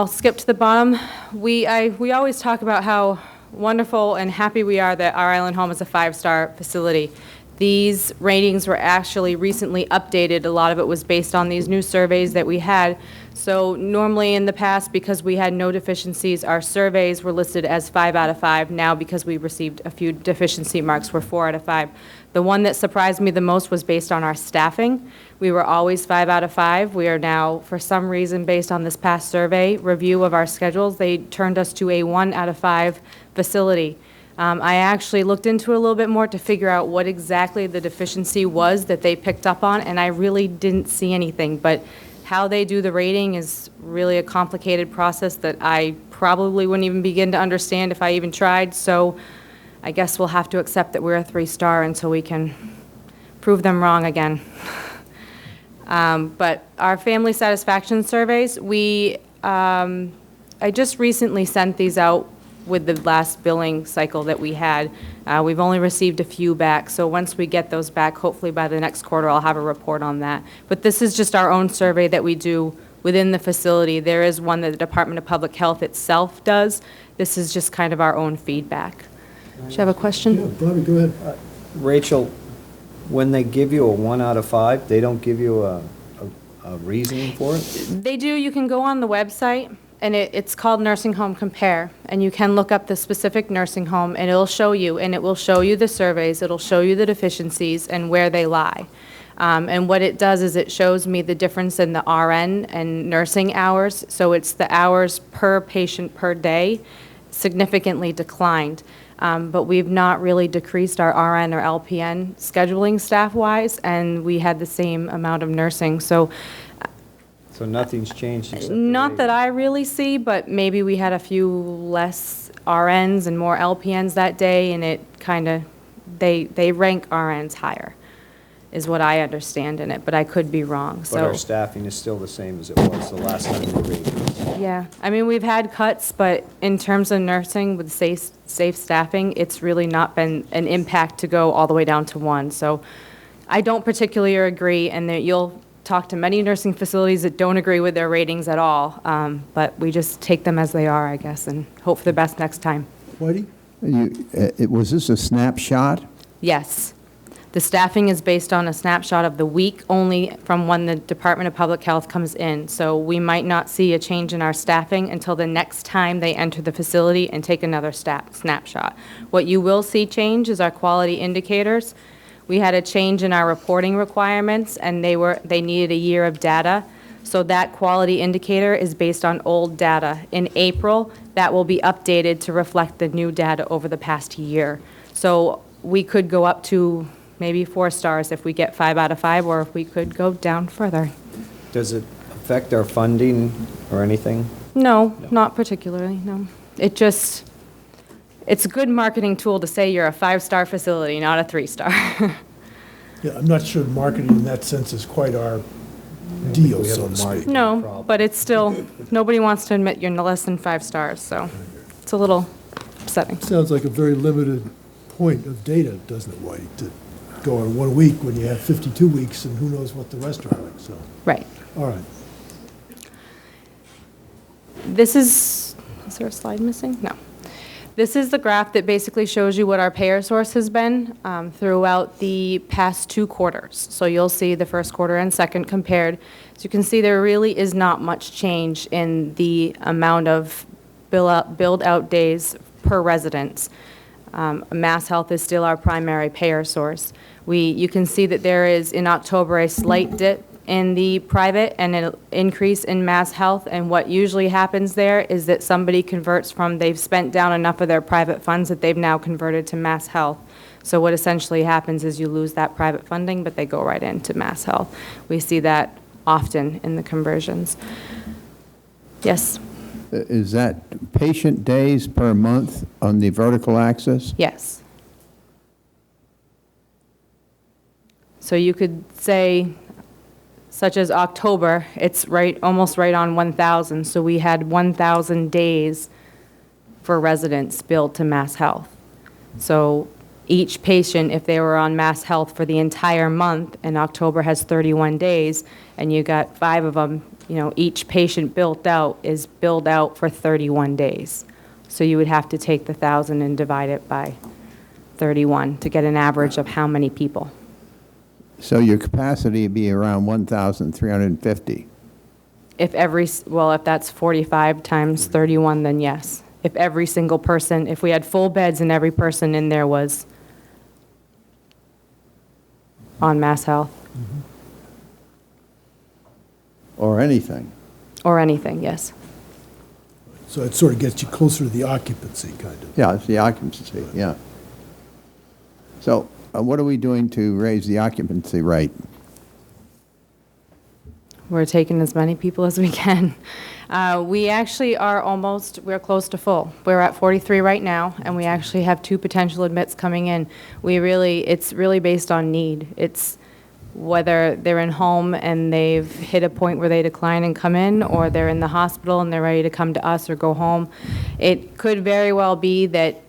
skip to the bottom. We always talk about how wonderful and happy we are that our Island Home is a 5-star facility. These ratings were actually recently updated. A lot of it was based on these new surveys that we had. So normally in the past, because we had no deficiencies, our surveys were listed as 5 out of 5. Now, because we received a few deficiency marks, we're 4 out of 5. The one that surprised me the most was based on our staffing. We were always 5 out of 5. We are now, for some reason, based on this past survey review of our schedules, they turned us to a 1 out of 5 facility. I actually looked into it a little bit more to figure out what exactly the deficiency was that they picked up on, and I really didn't see anything. But how they do the rating is really a complicated process that I probably wouldn't even begin to understand if I even tried. So I guess we'll have to accept that we're a 3-star until we can prove them wrong again. But our family satisfaction surveys, I just recently sent these out with the last billing cycle that we had. We've only received a few back, so once we get those back, hopefully by the next quarter, I'll have a report on that. But this is just our own survey that we do within the facility. There is one that the Department of Public Health itself does. This is just kind of our own feedback. Do you have a question? Yeah, Bobby, go ahead. Rachel, when they give you a 1 out of 5, they don't give you a reasoning for it? They do. You can go on the website, and it's called Nursing Home Compare, and you can look up the specific nursing home, and it'll show you, and it will show you the surveys, it'll show you the deficiencies and where they lie. And what it does is it shows me the difference in the RN and nursing hours, so it's the hours per patient per day significantly declined. But we've not really decreased our RN or LPN scheduling staff-wise, and we had the same amount of nursing. So nothing's changed except the not that rate. I really see, but maybe we had a few less RNs and more LPNs that day, and it kind of, they rank RNs higher. is what I understand in it, but I could be wrong, But so. our staffing is still the same as it was the last time we rated. Yeah, I mean, we've had cuts, but in terms of nursing with safe staffing, it's really not been an impact to go all the way down to 1. So I don't particularly agree, and that you'll talk to many nursing facilities that don't agree with their ratings at all, but we just take them as they are, I guess, and hope for the best next time. Whitey? Was this a snapshot? Yes. The staffing is based on a snapshot of the week only from when the Department of Public Health comes in. So we might not see a change in our staffing until the next time they enter the facility and take another snapshot. What you will see change is our quality indicators. We had a change in our reporting requirements, and they needed a year of data. So that quality indicator is based on old data. In April, that will be updated to reflect the new data over the past year. So we could go up to maybe 4 stars if we get 5 out of 5, or if we could go down further. Does it affect our funding or anything? No, not particularly, no. It's a good marketing tool to say you're a 5-star facility, not a 3-star. Yeah, I'm not sure marketing in that sense is quite our deal, so to speak. No, but it's still, nobody wants to admit you're less than 5 stars, so it's a little upsetting. Sounds like a very limited point of data, doesn't it, Whitey, to go on 1 week when you have 52 weeks and who knows what the rest are like, so. Right. All right. Is there a slide missing? No. This is the graph that basically shows you what our payer source has been throughout the past 2 quarters. So you'll see the first quarter and second compared. As you can see, there really is not much change in the amount of build-out days per residence. Mass Health is still our primary payer source. You can see that there is, in October, a slight dip in the private and an increase in Mass Health, and what usually happens there is that somebody converts from, they've spent down enough of their private funds that they've now converted to Mass Health. So what essentially happens is you lose that private funding, but they go right into Mass Health. We see that often in the conversions. Yes? Is that patient days per month on the vertical axis? Yes. So you could say, such as October, it's almost right on 1,000. So we had 1,000 days for residents billed to Mass Health. So each patient, if they were on Mass Health for the entire month, and October has 31 days, and you got 5 of them, each patient is billed out for 31 days. So you would have to take the 1,000 and divide it by 31 to get an average of how many people. So your capacity would be around 1,350. If that's 45 times 31, then yes. If every single person, if we had full beds and every person in there was on Mass Health. Or anything. Or anything, yes. So it sort of gets you closer to the occupancy, kind of. Yeah, it's the occupancy, yeah. So what are we doing to raise the occupancy rate? We're taking as many people as we can. We actually we're close to full. We're at 43 right now, and we actually have 2 potential admits coming in. It's really based on need. It's whether they're in home and they've hit a point where they decline and come in, or they're in the hospital and they're ready to come to us or go home. It could very well be that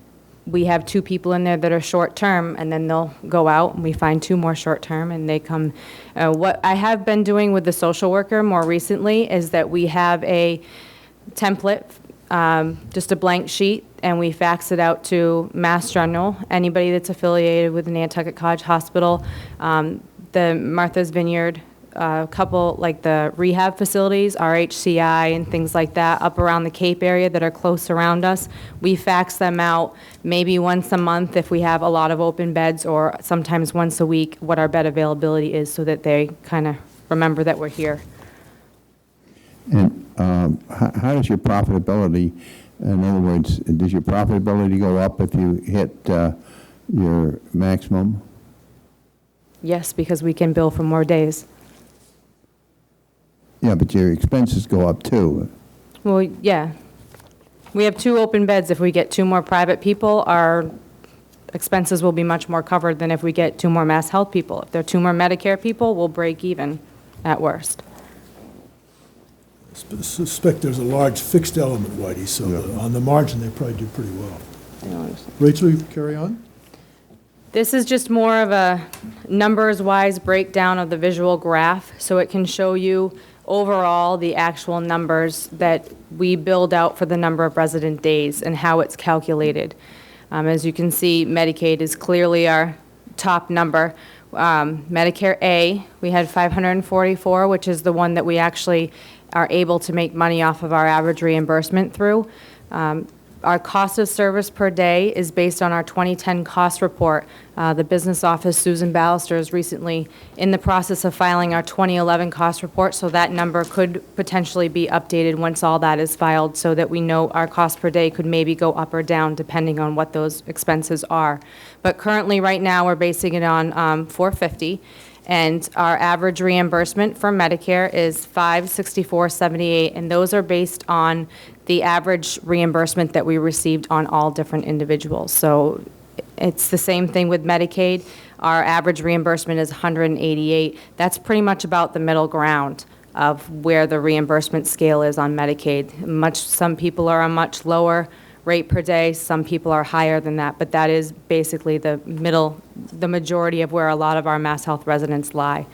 we have 2 people in there that are short-term, and then they'll go out, and we find 2 more short-term, and they come. What I have been doing with the social worker more recently is that we have a template, just a blank sheet, and we fax it out to Mass General, anybody that's affiliated with the Nantucket College Hospital, the Martha's Vineyard, a couple, like the rehab facilities, RHCI and things like that, up around the Cape area that are close around us. We fax them out maybe once a month if we have a lot of open beds, or sometimes once a week, what our bed availability is, so that they kind of remember that we're here. And how does your profitability, in other words, does your profitability go up if you hit your maximum? Yes, because we can bill for more days. Yeah, but your expenses go up too. Well, yeah. We have 2 open beds. If we get 2 more private people, our expenses will be much more covered than if we get 2 more Mass Health people. If there are 2 more Medicare people, we'll break even at worst. Suspect there's a large fixed element, Whitey, so on the margin, they probably do pretty well. I don't understand. Rachel, you carry on? This is just more of a numbers-wise breakdown of the visual graph, so it can show you overall the actual numbers that we build out for the number of resident days and how it's calculated. As you can see, Medicaid is clearly our top number. Medicare A, we had 544, which is the one that we actually are able to make money off of our average reimbursement through. Our cost of service per day is based on our 2010 cost report. The business office, Susan Ballister, is recently in the process of filing our 2011 cost report, so that number could potentially be updated once all that is filed, so that we know our cost per day could maybe go up or down depending on what those expenses are. But currently, right now, we're basing it on $450, and our average reimbursement for Medicare is $564.78, and those are based on the average reimbursement that we received on all different individuals. So it's the same thing with Medicaid. Our average reimbursement is $188. That's pretty much about the middle ground of where the reimbursement scale is on Medicaid. Some people are a much lower rate per day, some people are higher than that, but that is basically the majority of where a lot of our Mass Health residents lie.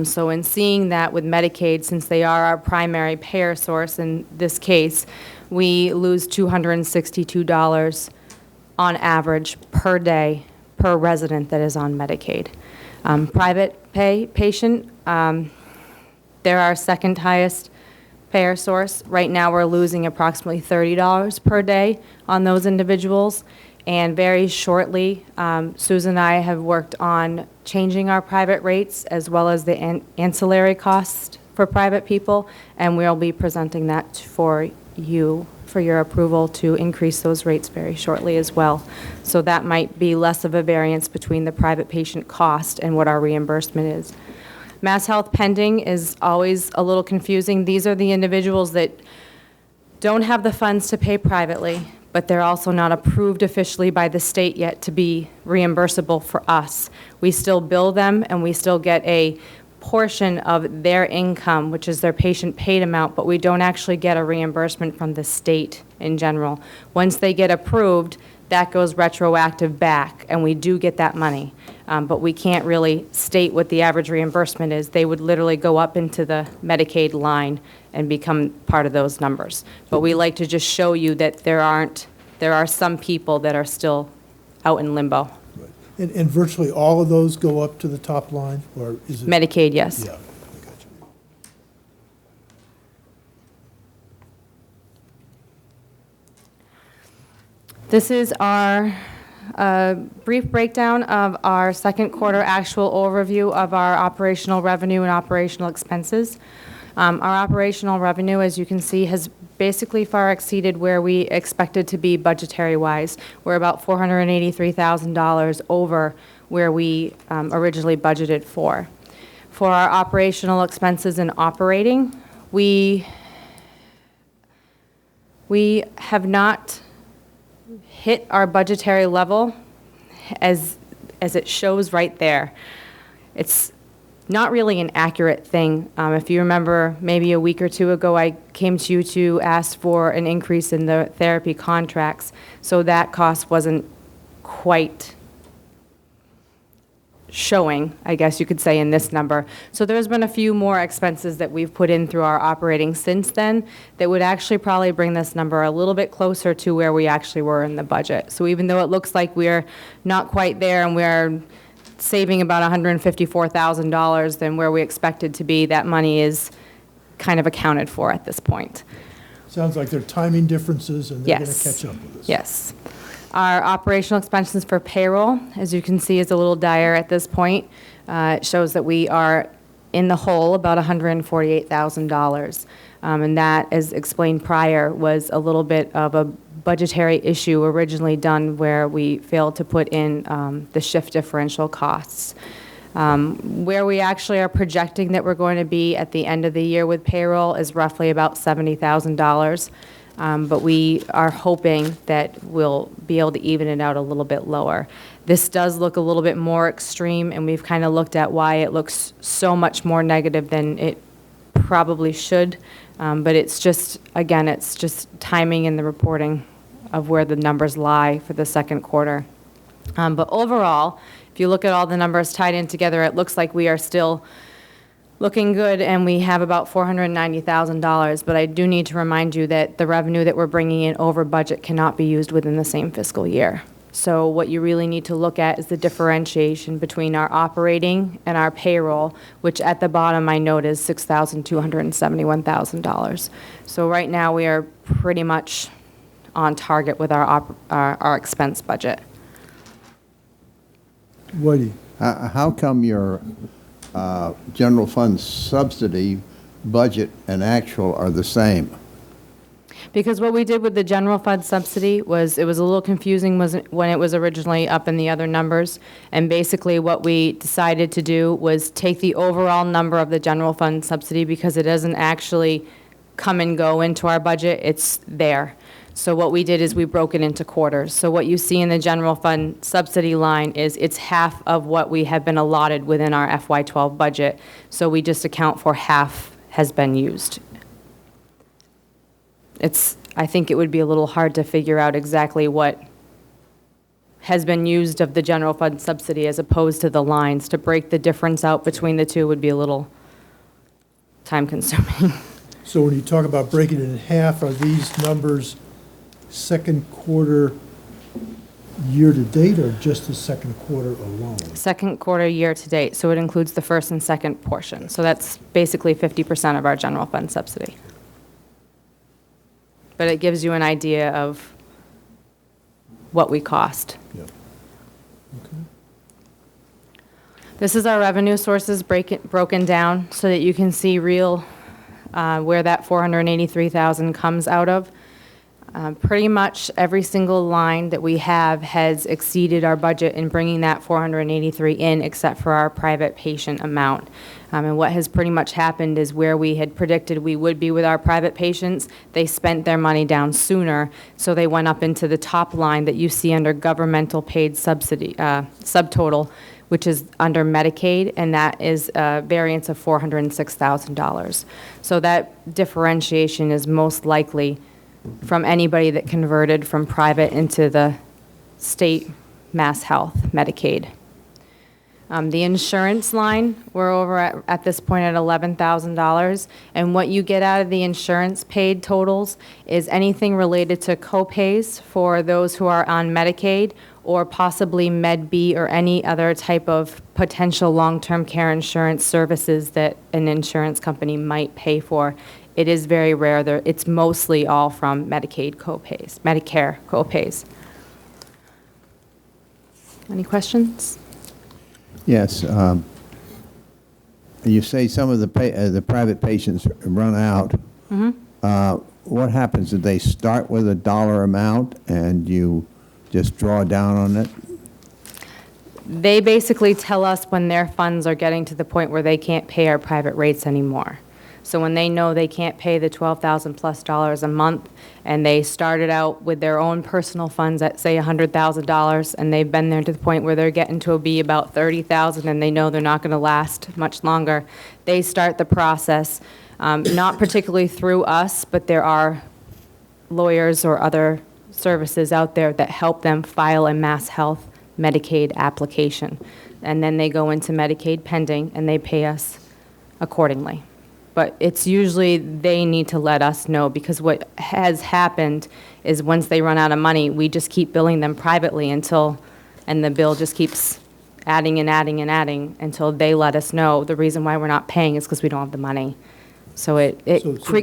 So in seeing that with Medicaid, since they are our primary payer source in this case, we lose $262 on average per day per resident that is on Medicaid. Private pay patient, they're our second highest payer source. Right now, we're losing approximately $30 per day on those individuals. And very shortly, Susan and I have worked on changing our private rates as well as the ancillary costs for private people, and we'll be presenting that for you for your approval to increase those rates very shortly as well. So that might be less of a variance between the private patient cost and what our reimbursement is. Mass Health pending is always a little confusing. These are the individuals that don't have the funds to pay privately, but they're also not approved officially by the state yet to be reimbursable for us. We still bill them, and we still get a portion of their income, which is their patient paid amount, but we don't actually get a reimbursement from the state in general. Once they get approved, that goes retroactive back, and we do get that money. But we can't really state what the average reimbursement is. They would literally go up into the Medicaid line and become part of those numbers. But we like to just show you that there are some people that are still out in limbo. Right. And virtually all of those go up to the top line, or is it? Medicaid, yes. Yeah. This is our brief breakdown of our second quarter actual overview of our operational revenue and operational expenses. Our operational revenue, as you can see, has basically far exceeded where we expected to be budgetary-wise. We're about $483,000 over where we originally budgeted for. For our operational expenses and operating, we have not hit our budgetary level as it shows right there. It's not really an accurate thing. If you remember, maybe a week or two ago, I came to you to ask for an increase in the therapy contracts, so that cost wasn't quite showing, I guess you could say, in this number. So there's been a few more expenses that we've put in through our operating since then that would actually probably bring this number a little bit closer to where we actually were in the budget. So even though it looks like we're not quite there and we're saving about $154,000 than where we expected to be, that money is kind of accounted for at this point. Sounds like there are timing differences, and they're going to catch up with us. Yes. Our operational expenses for payroll, as you can see, is a little dire at this point. It shows that we are in the hole about $148,000. And that, as explained prior, was a little bit of a budgetary issue originally done where we failed to put in the shift differential costs. Where we actually are projecting that we're going to be at the end of the year with payroll is roughly about $70,000. But we are hoping that we'll be able to even it out a little bit lower. This does look a little bit more extreme, and we've kind of looked at why it looks so much more negative than it probably should. But it's just, again, it's just timing in the reporting of where the numbers lie for the second quarter. But overall, if you look at all the numbers tied in together, it looks like we are still looking good, and we have about $490,000. But I do need to remind you that the revenue that we're bringing in over budget cannot be used within the same fiscal year. So what you really need to look at is the differentiation between our operating and our payroll, which at the bottom I note is $6,271,000. So right now we are pretty much on target with our expense budget. Whitey? How come your general fund subsidy budget and actual are the same? Because what we did with the general fund subsidy was, it was a little confusing when it was originally up in the other numbers. And basically what we decided to do was take the overall number of the general fund subsidy, because it doesn't actually come and go into our budget, it's there. So what we did is we broke it into quarters. So what you see in the general fund subsidy line is it's half of what we have been allotted within our FY12 budget. So we just account for half has been used. I think it would be a little hard to figure out exactly what has been used of the general fund subsidy as opposed to the lines. To break the difference out between the two would be a little time consuming. So when you talk about breaking it in half, are these numbers second quarter year-to-date or just the second quarter alone? Second quarter year to date, so it includes the first and second portion. So that's basically 50% of our general fund subsidy. But it gives you an idea of what we cost. Yeah. Okay. This is our revenue sources broken down so that you can see real where that $483,000 comes out of. Pretty much every single line that we have has exceeded our budget in bringing that 483 in, except for our private patient amount. And what has pretty much happened is where we had predicted we would be with our private patients, they spent their money down sooner, so they went up into the top line that you see under governmental paid subsidy subtotal, which is under Medicaid, and that is a variance of $406,000. So that differentiation is most likely from anybody that converted from private into the state Mass Health Medicaid. The insurance line, we're over at this point at $11,000, and what you get out of the insurance paid totals is anything related to co-pays for those who are on Medicaid, or possibly Med B or any other type of potential long-term care insurance services that an insurance company might pay for. It is very rare. It's mostly all from Medicaid co-pays, Medicare co-pays. Any questions? Yes. You say some of the private patients run out. Mm-hmm. What happens? Do they start with a dollar amount and you just draw down on it? They basically tell us when their funds are getting to the point where they can't pay our private rates anymore. So when they know they can't pay the $12,000+ a month, and they started out with their own personal funds at, say, $100,000, and they've been there to the point where they're getting to be about $30,000, and they know they're not going to last much longer, they start the process, not particularly through us, but there are lawyers or other services out there that help them file a Mass Health Medicaid application. And then they go into Medicaid pending, and they pay us accordingly. But it's usually they need to let us know, because what has happened is once they run out of money, we just keep billing them privately and the bill just keeps adding and adding and adding until they let us know the reason why we're not paying is because we don't have the money. So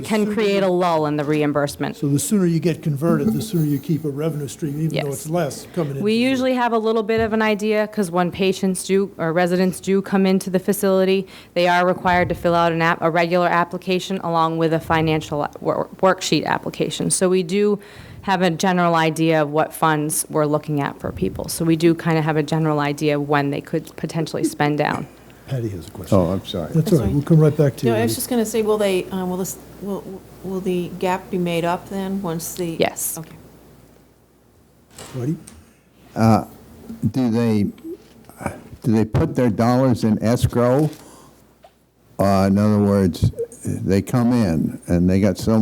can create a lull in the reimbursement. So the sooner you get converted, the sooner you keep a revenue stream, even though Yes. it's less coming in. We usually have a little bit of an idea, because when patients do, or residents do come into the facility, they are required to fill out a regular application along with a financial worksheet application. So we do have a general idea of what funds we're looking at for people. So we do kind of have a general idea of when they could potentially spend down. Patty has a question. Oh, I'm sorry. That's all right, we'll come right back to you. No, I was just going to say, will the gap be made up then, once the? Yes. Okay. Whitey? do they put their dollars in escrow? In other words, they come in and they got so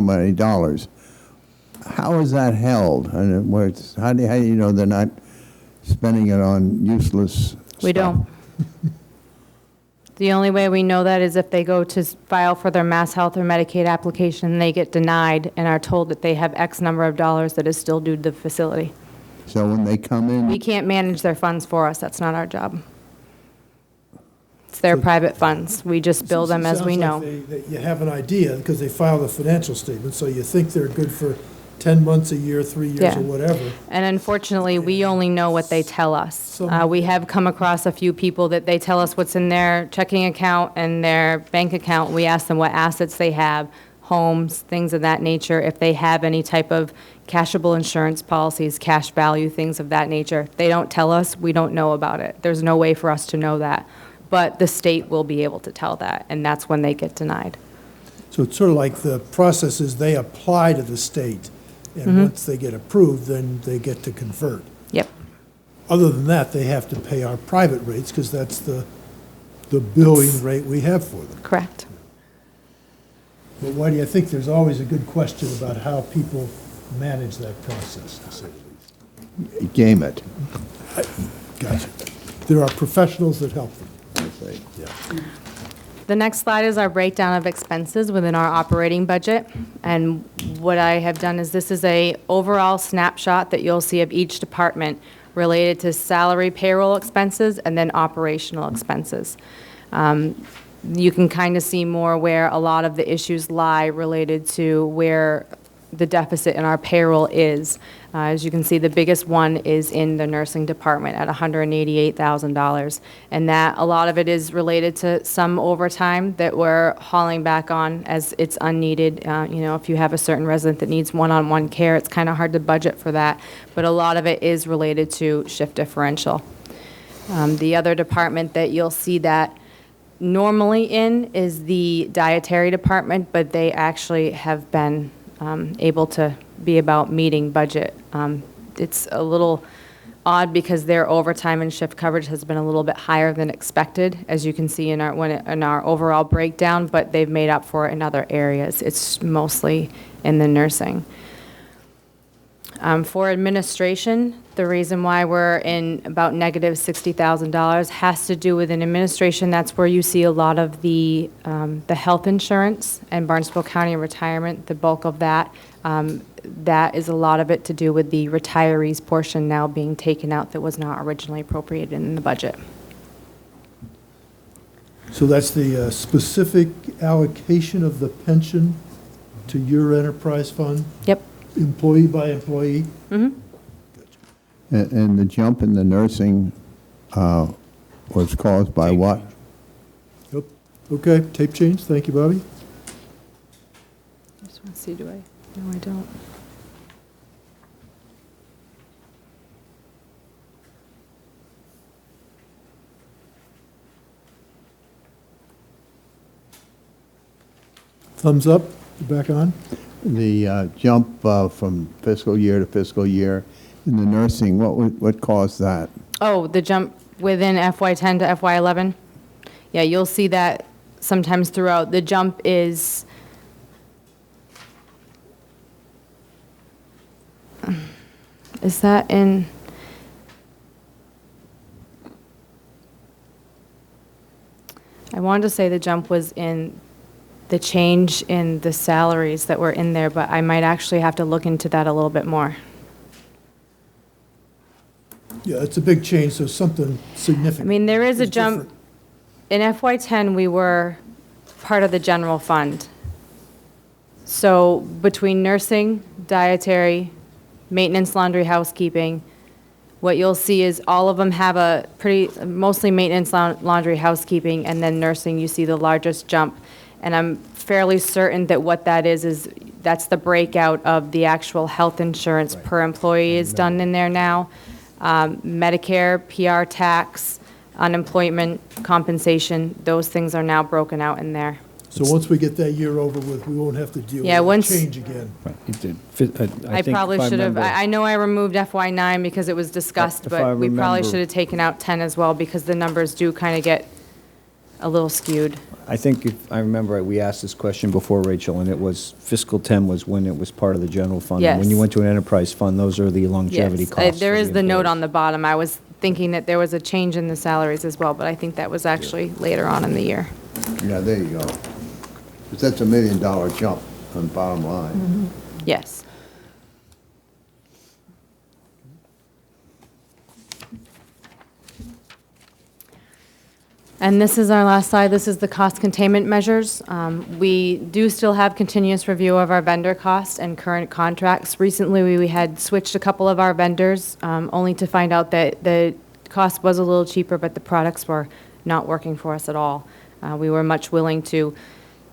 many dollars. How is that held? And how do you know they're not spending it on useless We stuff? don't. The only way we know that is if they go to file for their Mass Health or Medicaid application, they get denied and are told that they have X number of dollars that is still due to the facility. So when they come in, We can't manage their funds for us. That's not our job. It's their private funds. We just bill them as we know. Sounds like that you have an idea, because they file the financial statement, so you think they're good for 10 months, a year, 3 years, Yeah. or whatever. And unfortunately, we only know what they tell us. We have come across a few people that they tell us what's in their checking account and their bank account. We ask them what assets they have, homes, things of that nature. If they have any type of cashable insurance policies, cash value, things of that nature. They don't tell us, we don't know about it. There's no way for us to know that. But the state will be able to tell that, and that's when they get denied. So it's sort of like the process is they apply to the state, and once they get approved, then they get to convert. Yep. Other than that, they have to pay our private rates, because that's the billing rate we have for them. Correct. But why do you think there's always a good question about how people manage that process, to say the least? game it. Gotcha. There are professionals that help them. Yeah. The next slide is our breakdown of expenses within our operating budget. And what I have done is this is a overall snapshot that you'll see of each department related to salary payroll expenses and then operational expenses. You can kind of see more where a lot of the issues lie related to where the deficit in our payroll is. As you can see, the biggest one is in the nursing department at $188,000. And that, a lot of it is related to some overtime that we're hauling back on as it's unneeded. If you have a certain resident that needs one-on-one care, it's kind of hard to budget for that. But a lot of it is related to shift differential. The other department that you'll see that normally in is the dietary department, but they actually have been able to be about meeting budget. It's a little odd because their overtime and shift coverage has been a little bit higher than expected, as you can see in our overall breakdown, but they've made up for it in other areas. It's mostly in the nursing. For administration, the reason why we're in about negative $60,000 has to do with an administration. That's where you see a lot of the health insurance and Barnstable County retirement, the bulk of that. That is a lot of it to do with the retirees portion now being taken out that was not originally appropriated in the budget. So that's the specific allocation of the pension to your enterprise fund? Yep. Employee by employee? Mm-hmm. And the jump in the nursing was caused by what? Yep. Okay, tape change. Thank you, Bobby. I just want to see, do I? No, I don't. Thumbs up. You back on? The jump from fiscal year to fiscal year in the nursing, what caused that? Oh, the jump within FY10 to FY11? Yeah, you'll see that sometimes throughout. The jump is, that in, I wanted to say the jump was in the change in the salaries that were in there, but I might actually have to look into that a little bit more. Yeah, it's a big change, so something significant. I mean, there is a It's jump. In FY10, we were part of the general fund. So between nursing, dietary, maintenance, laundry, housekeeping, what you'll see is all of them have a mostly maintenance, laundry, housekeeping, and then nursing, you see the largest jump. And I'm fairly certain that what that is that's the breakout of the actual health insurance per employee is done in there now. Medicare, PR tax, unemployment compensation, those things are now broken out in there. So once we get that year over with, we won't have to deal Yeah, with once- change again. I probably should have, I know I removed FY9 because it was discussed, If I but we probably remember- should have taken out 10 as well because the numbers do kind of get a little skewed. I think if I remember right, we asked this question before, Rachel, and it was fiscal 10 was when it was part of the general fund. And when you Yes. went to an enterprise fund, those are the longevity Yes, costs. there for is the note employees. on the bottom. I was thinking that there was a change in the salaries as well, but I think that was actually later on in the year. Yeah, there you go. 'Cause that's $1 million jump on bottom line. Yes. And this is our last slide. This is the cost containment measures. We do still have continuous review of our vendor costs and current contracts. Recently, we had switched a couple of our vendors, only to find out that the cost was a little cheaper, but the products were not working for us at all. We were much willing to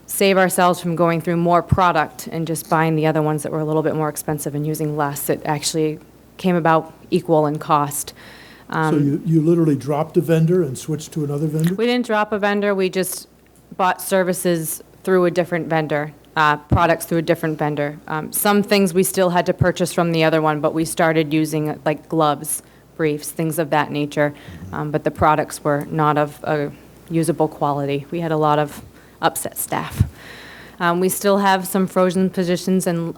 save ourselves from going through more product and just buying the other ones that were a little bit more expensive and using less. It actually came about equal in cost. So you literally dropped a vendor and switched to another vendor? We didn't drop a vendor, we just bought services through a different vendor, products through a different vendor. Some things we still had to purchase from the other one, but we started using like gloves, briefs, things of that nature. But the products were not of a usable quality. We had a lot of upset staff. We still have some frozen positions and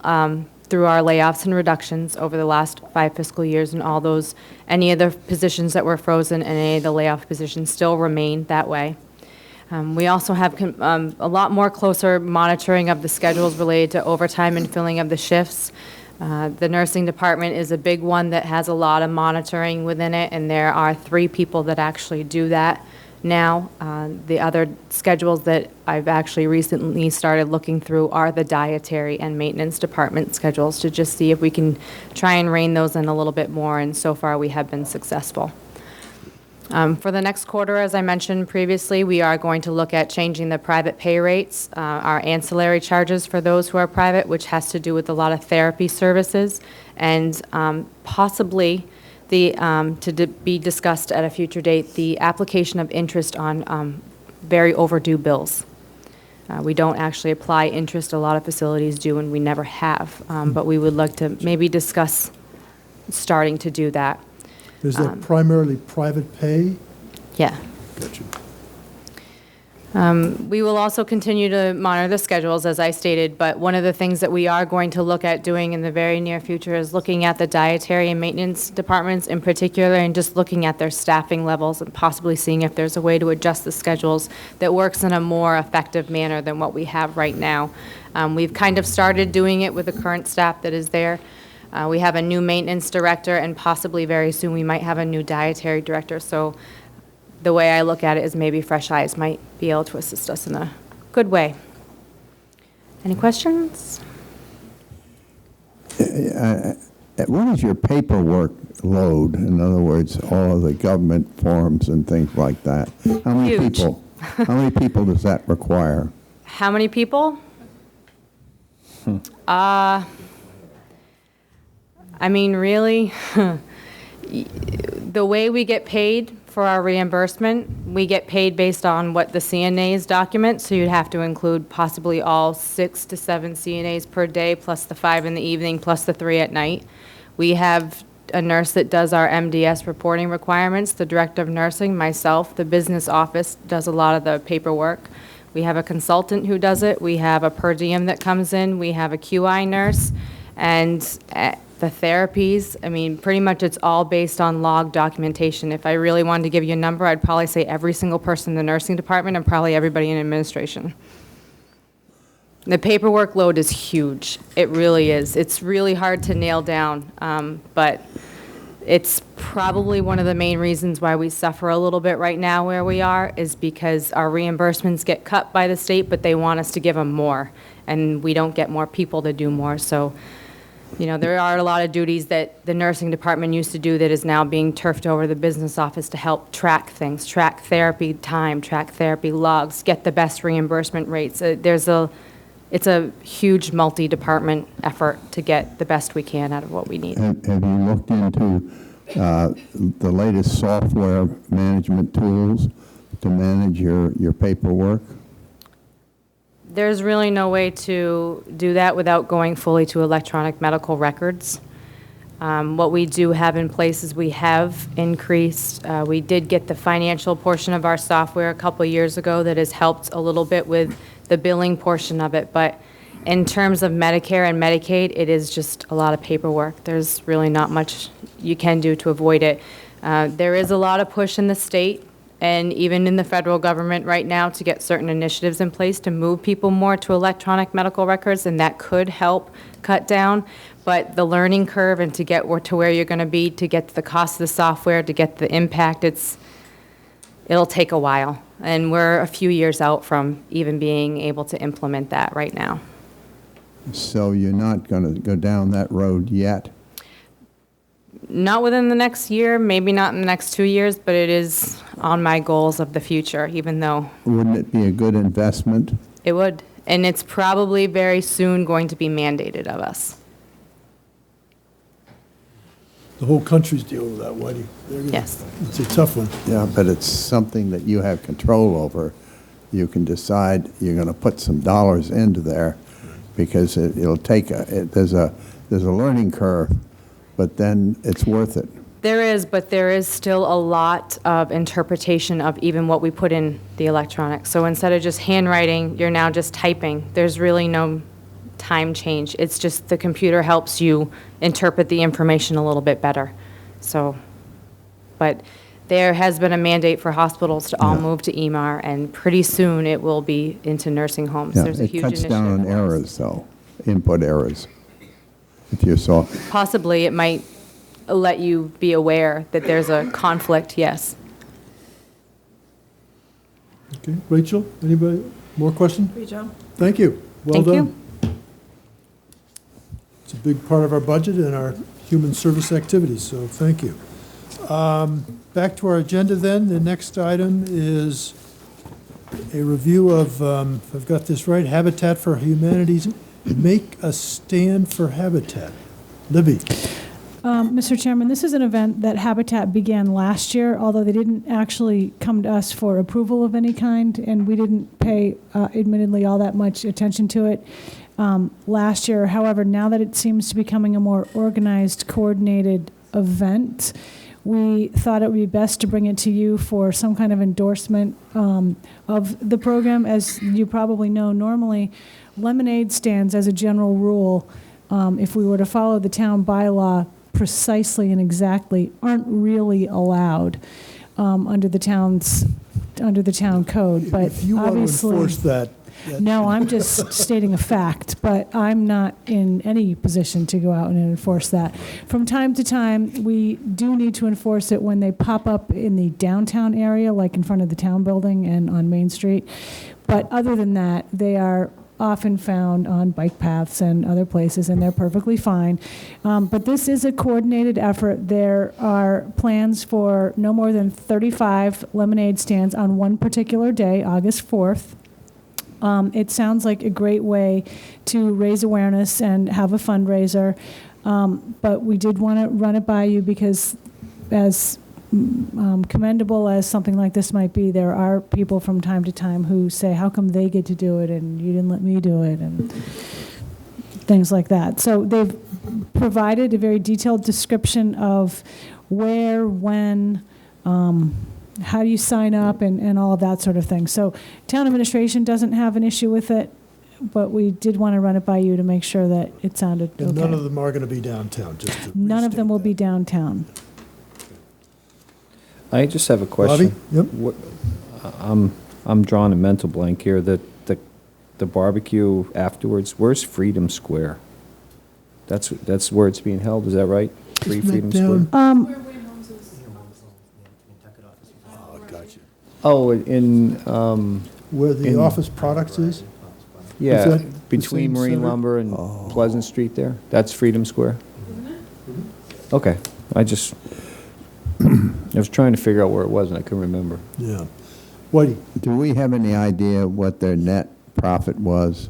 through our layoffs and reductions over the last 5 fiscal years, and all those, any of the positions that were frozen and any of the layoff positions still remain that way. We also have a lot more closer monitoring of the schedules related to overtime and filling of the shifts. The nursing department is a big one that has a lot of monitoring within it, and there are 3 people that actually do that now. The other schedules that I've actually recently started looking through are the dietary and maintenance department schedules to just see if we can try and rein those in a little bit more, and so far we have been successful. For the next quarter, as I mentioned previously, we are going to look at changing the private pay rates, our ancillary charges for those who are private, which has to do with a lot of therapy services, and possibly be discussed at a future date, the application of interest on very overdue bills. We don't actually apply interest, a lot of facilities do, and we never have, but we would like to maybe discuss starting to do that. Is that primarily private pay? Yeah. We will also continue to monitor the schedules, as I stated, but one of the things that we are going to look at doing in the very near future is looking at the dietary and maintenance departments in particular, and just looking at their staffing levels and possibly seeing if there's a way to adjust the schedules that works in a more effective manner than what we have right now. We've kind of started doing it with the current staff that is there. We have a new maintenance director, and possibly very soon we might have a new dietary director. So the way I look at it is maybe fresh eyes might be able to assist us in a good way. Any questions? What is your paperwork load? In other words, all of the government forms and things like that. How many Huge. people? How many people does that require? How many people? I mean, really, the way we get paid for our reimbursement, we get paid based on what the CNAs document, so you'd have to include possibly all 6 to 7 CNAs per day, plus the 5 in the evening, plus the 3 at night. We have a nurse that does our MDS reporting requirements, the director of nursing, myself, the business office does a lot of the paperwork. We have a consultant who does it. We have a per diem that comes in. We have a QI nurse. And the therapies, I mean, pretty much it's all based on log documentation. If I really wanted to give you a number, I'd probably say every single person in the nursing department and probably everybody in administration. The paperwork load is huge. It really is. It's really hard to nail down, but it's probably one of the main reasons why we suffer a little bit right now where we are, is because our reimbursements get cut by the state, but they want us to give them more, and we don't get more people to do more. So, you know, there are a lot of duties that the nursing department used to do that is now being turfed over to the business office to help track things, track therapy time, track therapy logs, get the best reimbursement rates. It's a huge multi-department effort to get the best we can out of what we need. Have you looked into the latest software management tools to manage your paperwork? There's really no way to do that without going fully to electronic medical records. What we do have in place is we have increased, we did get the financial portion of our software a couple years ago that has helped a little bit with the billing portion of it, but in terms of Medicare and Medicaid, it is just a lot of paperwork. There's really not much you can do to avoid it. There is a lot of push in the state and even in the federal government right now to get certain initiatives in place to move people more to electronic medical records, and that could help cut down. But the learning curve and to get to where you're going to be, to get to the cost of the software, to get the impact, it'll take a while. And we're a few years out from even being able to implement that right now. So you're not going to go down that road yet? Not within the next year, maybe not in the next 2 years, but it is on my goals of the future, even though Wouldn't it be a good investment? it would. And it's probably very soon going to be mandated of us. The whole country's dealing with that, Whitey. Yes. It's a tough one. Yeah, but it's something that you have control over. You can decide you're going to put some dollars into there because it'll take there's a learning curve, but then it's worth it. There is, but there is still a lot of interpretation of even what we put in the electronics. So instead of just handwriting, you're now just typing. There's really no time change. It's just the computer helps you interpret the information a little bit better. So, but there has been a mandate for hospitals to all move to EMR, and pretty soon it will be into nursing homes. Yeah, There's a it huge cuts initiative. down on errors, though, input errors. If you saw, Possibly it might let you be aware that there's a conflict, yes. Okay, Rachel, anybody, more questions? Great job. Thank you. Well Thank done. you. It's a big part of our budget and our human service activities, so thank you. Back to our agenda then. The next item is a review of, if I've got this right, Habitat for Humanity's Make a Stand for Habitat. Libby. Mr. Chairman, this is an event that Habitat began last year, although they didn't actually come to us for approval of any kind, and we didn't pay, admittedly, all that much attention to it last year. However, now that it seems to be becoming a more organized, coordinated event, we thought it would be best to bring it to you for some kind of endorsement of the program. As you probably know, normally lemonade stands, as a general rule, if we were to follow the town bylaw precisely and exactly, aren't really allowed under the town code. But If you want to obviously, enforce that. no, I'm just stating a fact, but I'm not in any position to go out and enforce that. From time to time, we do need to enforce it when they pop up in the downtown area, like in front of the town building and on Main Street. But other than that, they are often found on bike paths and other places, and they're perfectly fine. But this is a coordinated effort. There are plans for no more than 35 lemonade stands on one particular day, August 4th. It sounds like a great way to raise awareness and have a fundraiser, but we did want to run it by you because as commendable as something like this might be, there are people from time to time who say, how come they get to do it and you didn't let me do it, and things like that. So they've provided a very detailed description of where, when, how do you sign up, and all of that sort of thing. So town administration doesn't have an issue with it, but we did want to run it by you to make sure that it sounded okay. And none of them are going to be downtown, just to None of them restate will that. be downtown. I just have a question. Yep. What- I'm drawing a mental blank here. The barbecue afterwards, where's Freedom Square? That's where it's being held, is that right? Free Isn't that Freedom down- Square? Oh, gotcha. Oh, in, Where the in- office products is? yeah, that the between same Marine center? Lumber and Pleasant Street there? That's Freedom Square? Okay, I was trying to figure out where it was and I couldn't remember. Yeah. Whitey? do we have any idea what their net profit was?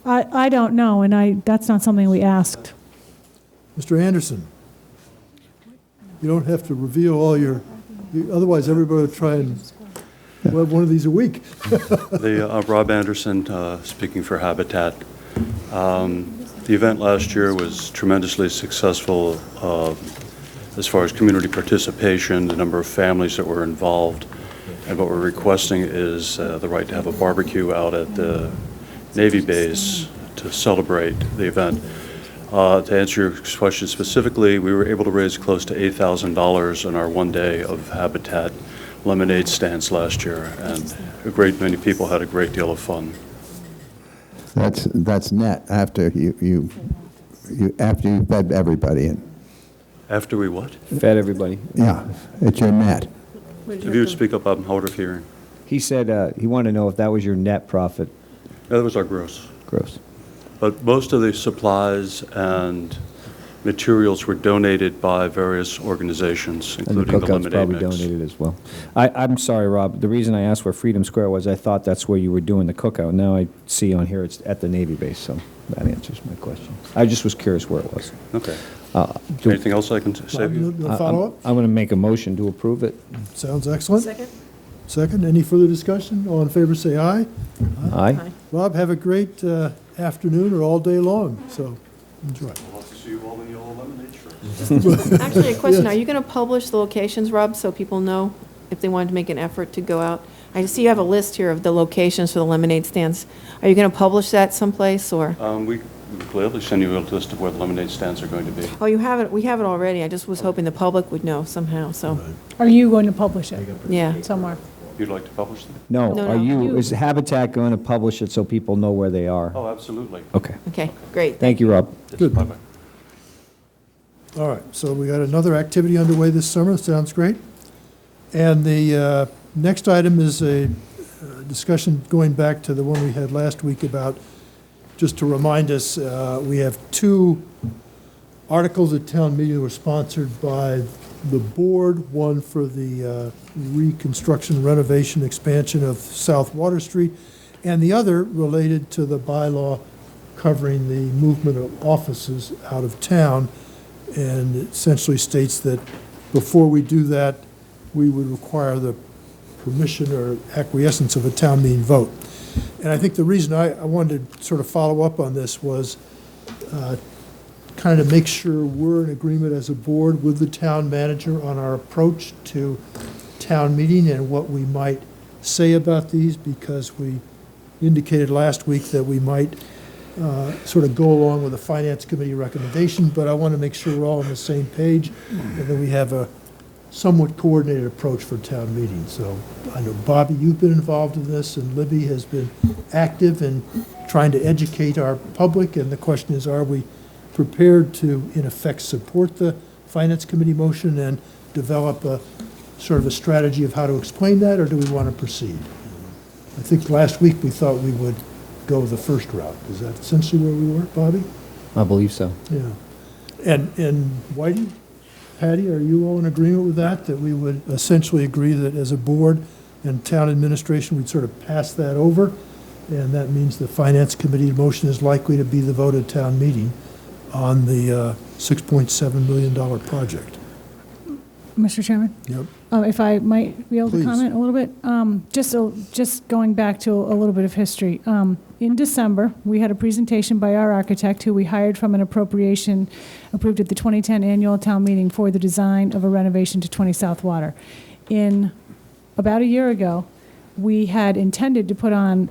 I don't know, and that's not something we asked. Mr. Anderson? You don't have to reveal all your, otherwise everybody will try and We'll have one of these a week. Rob Anderson, speaking for Habitat. The event last year was tremendously successful as far as community participation, the number of families that were involved. And what we're requesting is the right to have a barbecue out at the Navy base to celebrate the event. To answer your question specifically, we were able to raise close to $8,000 in our one day of Habitat lemonade stands last year, and a great many people had a great deal of fun. That's net after you fed everybody in. After we what? Fed everybody. Yeah, it's your net. If you would speak up, I'm hard of hearing. He said he wanted to know if that was your net profit. That was our gross. Gross. But most of the supplies and materials were donated by various organizations, And the including the cookout's lemonade probably mix. donated as well. I'm sorry, Rob, the reason I asked where Freedom Square was, I thought that's where you were doing the cookout. Now I see on here it's at the Navy base, so that answers my question. I just was curious where it was. Okay. Anything else I can say? Follow-up? I'm going to make a motion to approve it. Sounds excellent. Second? Second, any further discussion? All in favor, say aye. Aye. Rob, have a great afternoon or all day long, so enjoy. I'll have to see you all in yellow lemonade shirts. Actually, a question, Yes. are you going to publish the locations, Rob, so people know if they wanted to make an effort to go out? I see you have a list here of the locations for the lemonade stands. Are you going to publish that someplace, or? We would gladly send you a list of where the lemonade stands are going to be. Oh, you have it, we have it already. I just was hoping the public would know somehow, so, Are you going to publish it yeah. somewhere? You'd like to publish them? No, No, are no. you, is Habitat going to publish it so people know where they are? Oh, absolutely. Okay. Okay, great. Thank you, Rob. Good. Bye-bye. All right, so we got another activity underway this summer, sounds great. And the next item is a discussion going back to the one we had last week about, just to remind us, we have two articles at town meeting that were sponsored by the board, one for the reconstruction, renovation, expansion of South Water Street, and the other related to the bylaw covering the movement of offices out of town, and it essentially states that before we do that, we would require the permission or acquiescence of a town meeting vote. And I think the reason I wanted to sort of follow up on this was kind of make sure we're in agreement as a board with the town manager on our approach to town meeting and what we might say about these, because we indicated last week that we might sort of go along with the Finance Committee recommendation, but I want to make sure we're all on the same page and that we have a somewhat coordinated approach for town meeting. So I know, Bobby, you've been involved in this, and Libby has been active in trying to educate our public, and the question is, are we prepared to, in effect, support the Finance Committee motion and develop a sort of a strategy of how to explain that, or do we want to proceed? I think last week we thought we would go the first route. Is that essentially where we were, Bobby? I believe so. Yeah. And Whitey, Patty, are you all in agreement with that, that we would essentially agree that as a board and town administration, we'd sort of pass that over? And that means the Finance Committee motion is likely to be the vote at town meeting on the $6.7 million project. Mr. Chairman? Yep. If I might be able Please. to comment a little bit, just going back to a little bit of history. In December, we had a presentation by our architect, who we hired from an appropriation approved at the 2010 annual town meeting for the design of a renovation to 20 South Water. In about a year ago, we had intended to put on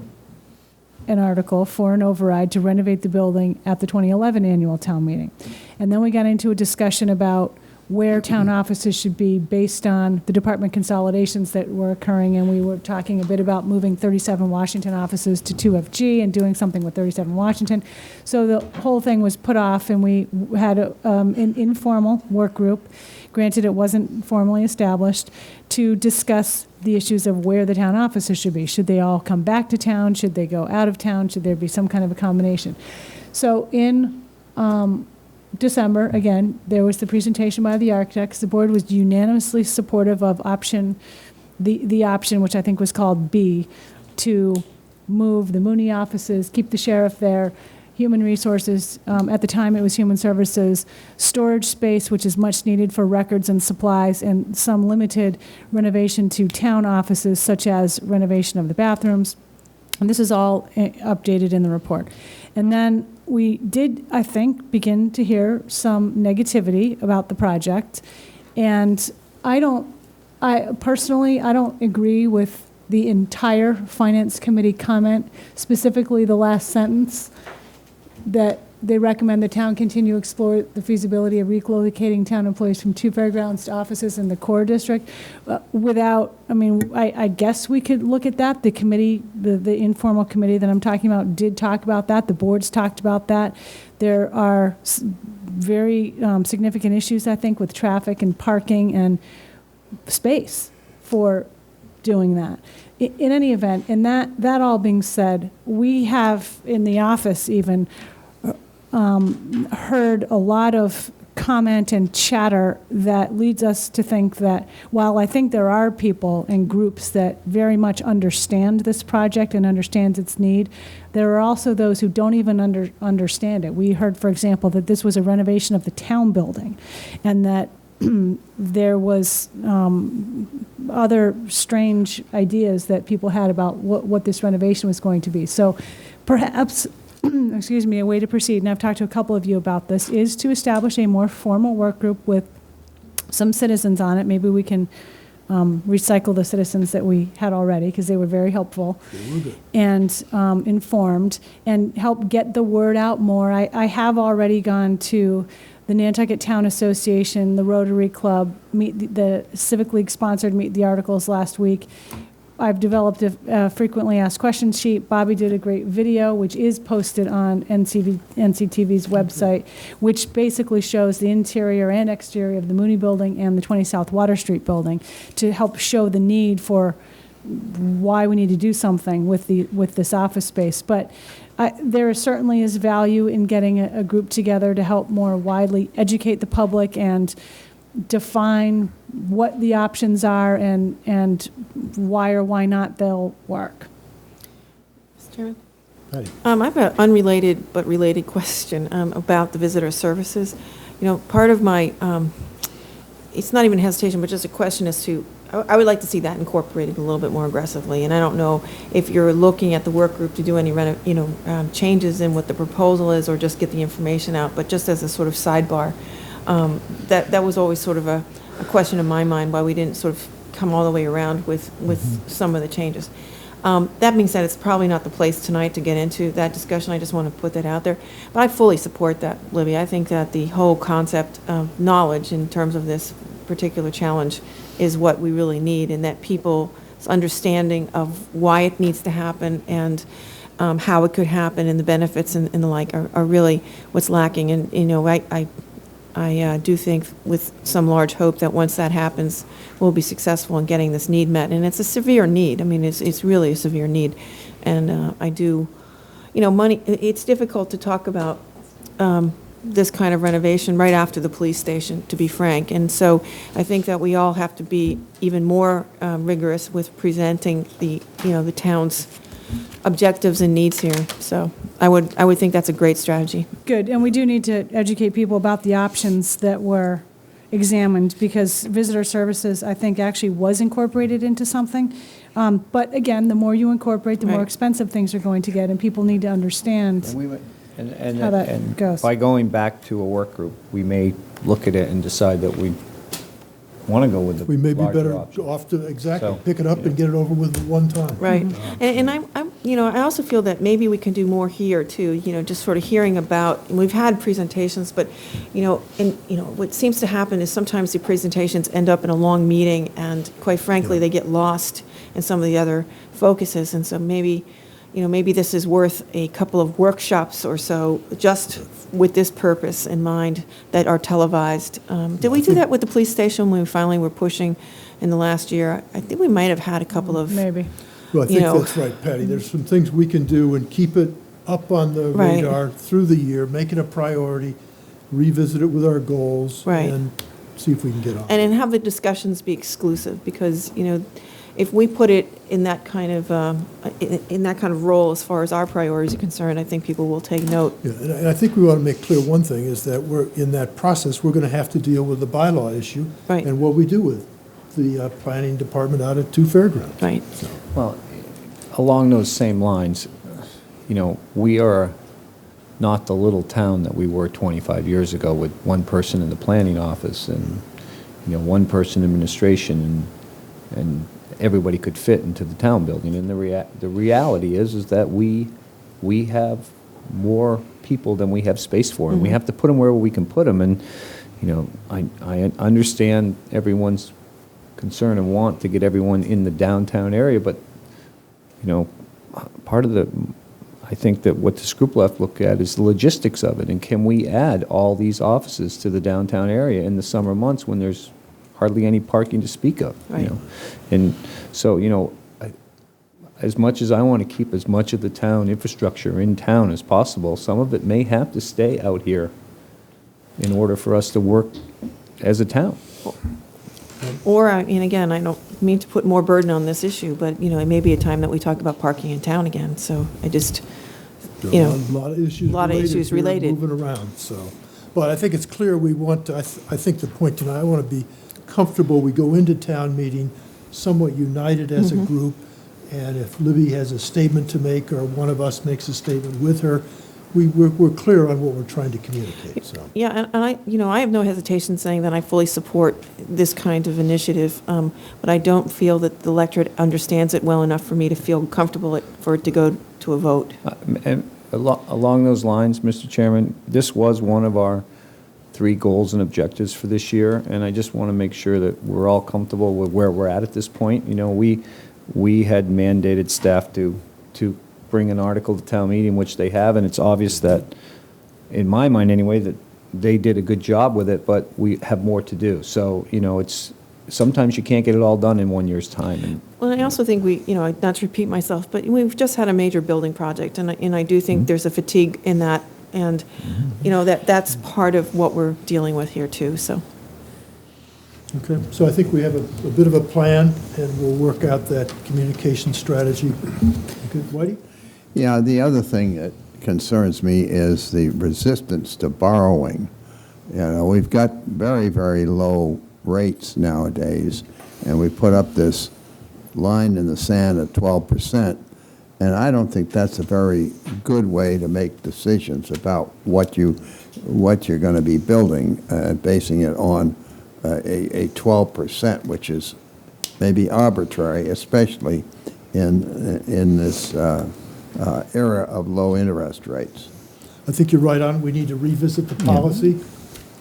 an article for an override to renovate the building at the 2011 annual town meeting. And then we got into a discussion about where town offices should be based on the department consolidations that were occurring, and we were talking a bit about moving 37 Washington offices to 2FG and doing something with 37 Washington. So the whole thing was put off, and we had an informal work group, granted it wasn't formally established, to discuss the issues of where the town offices should be. Should they all come back to town? Should they go out of town? Should there be some kind of a combination? So in December, again, there was the presentation by the architects. The board was unanimously supportive of the option, which I think was called B, to move the Mooney offices, keep the sheriff there, Human Resources, at the time it was Human Services, storage space, which is much needed for records and supplies, and some limited renovation to town offices, such as renovation of the bathrooms. And this is all updated in the report. And then we did, I think, begin to hear some negativity about the project. And I personally don't agree with the entire Finance Committee comment, specifically the last sentence, that they recommend the town continue to explore the feasibility of relocating town employees from 2 fairgrounds to offices in the core district. I guess we could look at that. The committee, the informal committee that I'm talking about did talk about that. The boards talked about that. There are very significant issues, I think, with traffic and parking and space for doing that. In any event, and that all being said, we have in the office even heard a lot of comment and chatter that leads us to think that while I think there are people and groups that very much understand this project and understands its need, there are also those who don't even understand it. We heard, for example, that this was a renovation of the town building, and that there was other strange ideas that people had about what this renovation was going to be. So perhaps, excuse me, a way to proceed, and I've talked to a couple of you about this, is to establish a more formal work group with some citizens on it. Maybe we can recycle the citizens that we had already, because they were very helpful and informed, and help get the word out more. I have already gone to the Nantucket Town Association, the Rotary Club, the Civic League sponsored Meet the Articles last week. I've developed a frequently asked questions sheet. Bobby did a great video, which is posted on NCTV's website, which basically shows the interior and exterior of the Mooney Building and the 20 South Water Street building, to help show the need for why we need to do something with this office space. But there certainly is value in getting a group together to help more widely educate the public and define what the options are and why or why not they'll work. Mr. Chairman? I have an unrelated but related question about the visitor services. Part of my, it's not even hesitation, but just a question as to, I would like to see that incorporated a little bit more aggressively. And I don't know if you're looking at the work group to do any changes in what the proposal is, or just get the information out. But just as a sort of sidebar, that was always sort of a question in my mind, why we didn't sort of come all the way around with some of the changes. That being said, it's probably not the place tonight to get into that discussion. I just want to put that out there. But I fully support that, Libby. I think that the whole concept of knowledge in terms of this particular challenge is what we really need, and that people's understanding of why it needs to happen and how it could happen and the benefits and the like are really what's lacking. And, I do think with some large hope that once that happens, we'll be successful in getting this need met. And it's a severe need. I mean, it's really a severe need. And I do, money, it's difficult to talk about this kind of renovation right after the police station, to be frank. And so I think that we all have to be even more rigorous with presenting the town's objectives and needs here. So I would think that's a great strategy. Good, and we do need to educate people about the options that were examined, because visitor services, I think, actually was incorporated into something. But again, the more you incorporate, the more expensive things are going to get, and people need to understand how that goes. By going back to a work group, we may look at it and decide that we want to go with the We may be larger better option. off to, exactly, So, pick it up and get it over with one time. Right. And I also feel that maybe we can do more here too, just sort of hearing about, and we've had presentations, but, what seems to happen is sometimes the presentations end up in a long meeting, and quite frankly, they get lost in some of the other focuses. And so maybe this is worth a couple of workshops or so, just with this purpose in mind, that are televised. Did we do that with the police station when we finally were pushing in the last year? I think we might have had a couple of... Maybe. Well, I think that's right, Patty. There's some things we can do and keep it up on the radar through the year, make it a priority, revisit it with our goals, and see if we can get on. And have the discussions be exclusive, because, if we put it in that kind of, in that kind of role as far as our priorities are concerned, I think people will take note. Yeah, and I think we want to make clear one thing, is that we're, in that process, we're going to have to deal with the bylaw issue. Right. And what we do with the planning department out at 2 Fairgrounds. Right. So, Well, along those same lines, you know, we are not the little town that we were 25 years ago with one person in the planning office and, you know, one person in administration, and everybody could fit into the town building. And the reality is that we have more people than we have space for, and we have to put them where we can put them. And, you know, I understand everyone's concern and want to get everyone in the downtown area, but, you know, part of the, I think that what this group will have to look at is the logistics of it, and can we add all these offices to the downtown area in the summer months when there's hardly any parking to speak of, Right. you know? And so, you know, as much as I want to keep as much of the town infrastructure in town as possible, some of it may have to stay out here in order for us to work as a town. Or, I mean, again, I don't mean to put more burden on this issue, but, you know, it may be a time that we talk about parking in town again, so I just, you know. A lot of issues. Lot of issues here, related. Moving around, so. But I think it's clear we want to, I think the point tonight, I want to be comfortable, we go into town meeting somewhat united as a group, and if Libby has a statement to make, or one of us makes a statement with her, we're clear on what we're trying to communicate, so. Yeah, and I, you know, I have no hesitation saying that I fully support this kind of initiative, but I don't feel that the electorate understands it well enough for me to feel comfortable for it to go to a vote. And along those lines, Mr. Chairman, this was one of our 3 goals and objectives for this year, and I just want to make sure that we're all comfortable with where we're at this point. You know, we had mandated staff to bring an article to town meeting, which they have, and it's obvious that, in my mind anyway, that they did a good job with it, but we have more to do. So, you know, it's, sometimes you can't get it all done in 1 year's time. And Well, I also think we, you know, not to repeat myself, but we've just had a major building project, and I do think there's a fatigue in that, and, you know, that's part of what we're dealing with here, too, so. Okay, so I think we have a bit of a plan, and we'll work out that communication strategy. Good, Whitey? Yeah, the other thing that concerns me is the resistance to borrowing. You know, we've got very, very low rates nowadays, and we put up this line in the sand at 12%, and I don't think that's a very good way to make decisions about what you're going to be building, basing it on a 12%, which is maybe arbitrary, especially in this era of low interest rates. I think you're right on. We need to revisit the policy,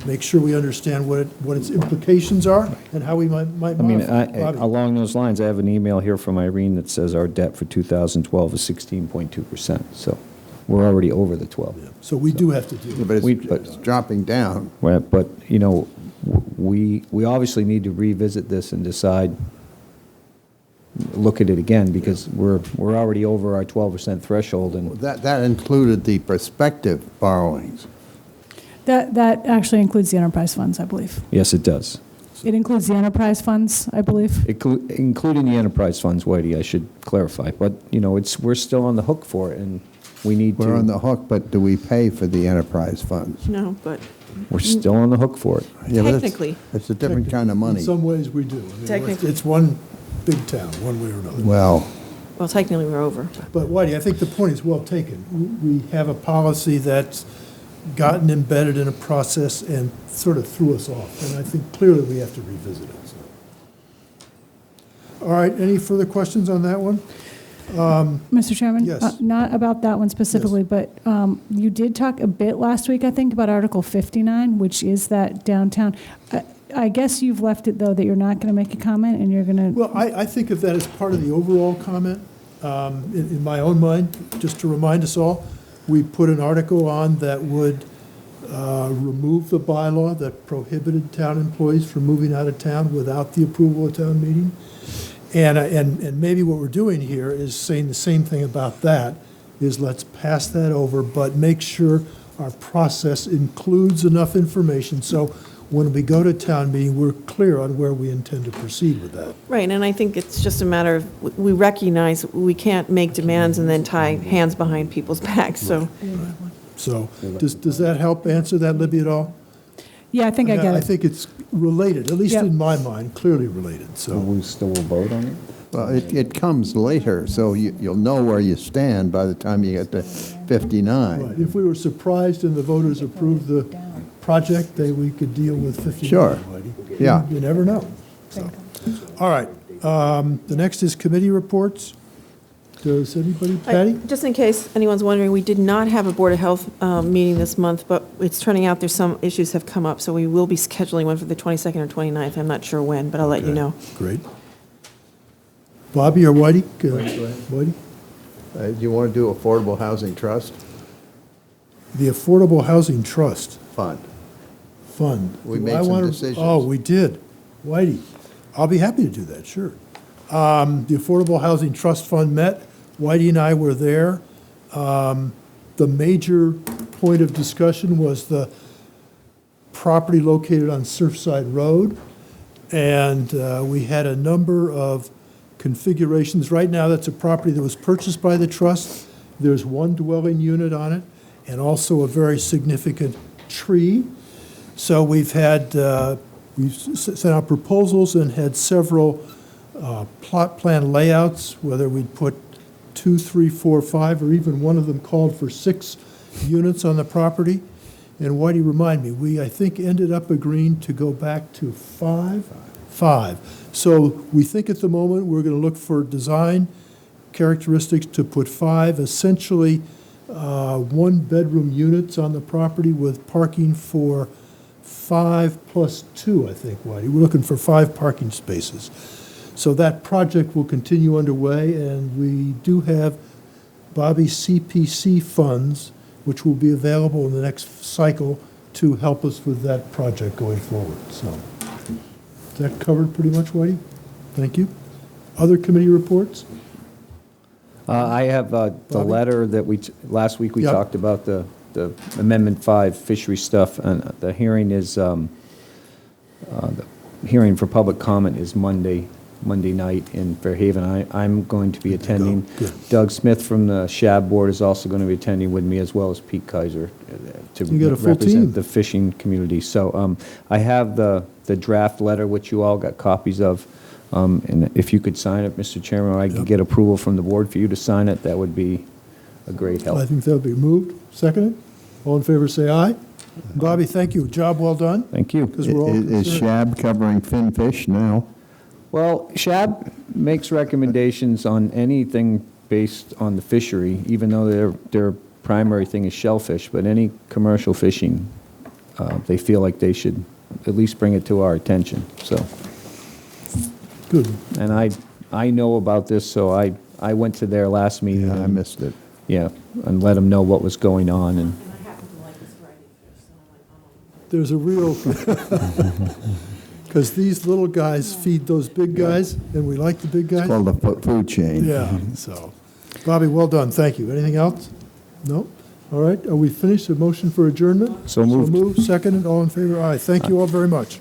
make sure we understand what its implications are, and how we might I mean, modify. along those lines, I have an email here from Irene that says our debt for 2012 is 16.2%, so we're already over the 12. So we do have to do Yeah, it. but it's dropping down. Well, but, you know, we obviously need to revisit this and decide, look at it again, because we're already over our 12% threshold, and That included the prospective borrowings. That actually includes the enterprise funds, I believe. yes, it does. It includes the enterprise funds, I believe. Including the enterprise funds, Whitey, I should clarify. But, you know, we're still on the hook for it, and we need to. We're on the hook, but do we pay for the enterprise funds? No, but We're still on the hook for it. Yeah, but technically. it's a different kind of money. In some ways, we do. I mean, Technically. It's one big town, one way or another. Well, Well, technically, we're over. But Whitey, I think the point is well taken. We have a policy that's gotten embedded in a process and sort of threw us off, and I think clearly we have to revisit it. So. All right, any further questions on that one? Mr. Chairman? Yes. Not about that one specifically, but you did talk a bit last week, I think, about Article 59, which is that downtown. I guess you've left it, though, that you're not going to make a comment, and you're going to... Well, I think of that as part of the overall comment. In my own mind, just to remind us all, we put an article on that would remove the bylaw that prohibited town employees from moving out of town without the approval of town meeting. And maybe what we're doing here is saying the same thing about that, is let's pass that over, but make sure our process includes enough information so when we go to town meeting, we're clear on where we intend to proceed with that. Right, and I think it's just a matter of, we recognize we can't make demands and then tie hands behind people's backs, so. So, does that help answer that, Libby, at all? Yeah, I think I get I it. think it's related, at least Yep. in my mind, clearly related, so. We still will vote on it? Well, it comes later, so you'll know where you stand by the time you get to 59. Right, if we were surprised and the voters approved the project, we could deal with 59. Sure. Whitey. Yeah. You never know. So, all right, the next is committee reports. Does anybody, Patty? Just in case anyone's wondering, we did not have a Board of Health meeting this month, but it's turning out there's some issues have come up, so we will be scheduling one for the 22nd or 29th. I'm not sure when, but I'll let you know. Great. Bobby or Whitey? Whitey? Do you want to do Affordable Housing Trust The Affordable Housing Trust Fund? Fund. We Do made I some wanna- decisions. Oh, we did. Whitey, I'll be happy to do that, sure. The Affordable Housing Trust Fund met. Whitey and I were there. The major point of discussion was the property located on Surfside Road. And we had a number of configurations. Right now, that's a property that was purchased by the trust. There's one dwelling unit on it and also a very significant tree. So we've sent out proposals and had several plot plan layouts, whether we'd put 2, 3, 4, 5, or even one of them called for 6 units on the property. And Whitey, remind me, we, I think, ended up agreeing to go back to 5? 5. So we think at the moment we're going to look for design characteristics to put 5, essentially 1-bedroom units on the property with parking for 5 plus 2, I think, Whitey. We're looking for 5 parking spaces. So that project will continue underway, and we do have Bobby's CPC funds, which will be available in the next cycle to help us with that project going forward. So, is that covered pretty much, Whitey? Thank you. Other committee reports? I have the Bobby? letter that last week we Yep. talked about the Amendment 5 fishery stuff, and the hearing is, the hearing for public comment is Monday night in Fairhaven. I'm going to be attending. Good. Doug Smith from the SHAB Board is also going to be attending with me, as well as Pete Kaiser, to You got a full team. represent the fishing community. So I have the draft letter, which you all got copies of. And if you could sign it, Mr. Chairman, or I could get approval from the board for you to sign it, that would be a great help. I think that'll be moved. Seconded? All in favor, say aye. Bobby, thank you. Job well done. Thank you. Because we're all Is concerned. SHAB covering finfish now? Well, SHAB makes recommendations on anything based on the fishery, even though their primary thing is shellfish, but any commercial fishing, they feel like they should at least bring it to our attention, so. Good. And I know about this, so I went to their last meeting. Yeah, I and- missed it. Yeah, and let them know what was going on, and There's a real, because these little guys feed those big guys, and we like the big guys. It's called the food chain. Yeah, so. Bobby, well done. Thank you. Anything else? No? All right, are we finished? A motion for adjournment? So moved. So moved, seconded, all in favor? Aye. Thank you all very much.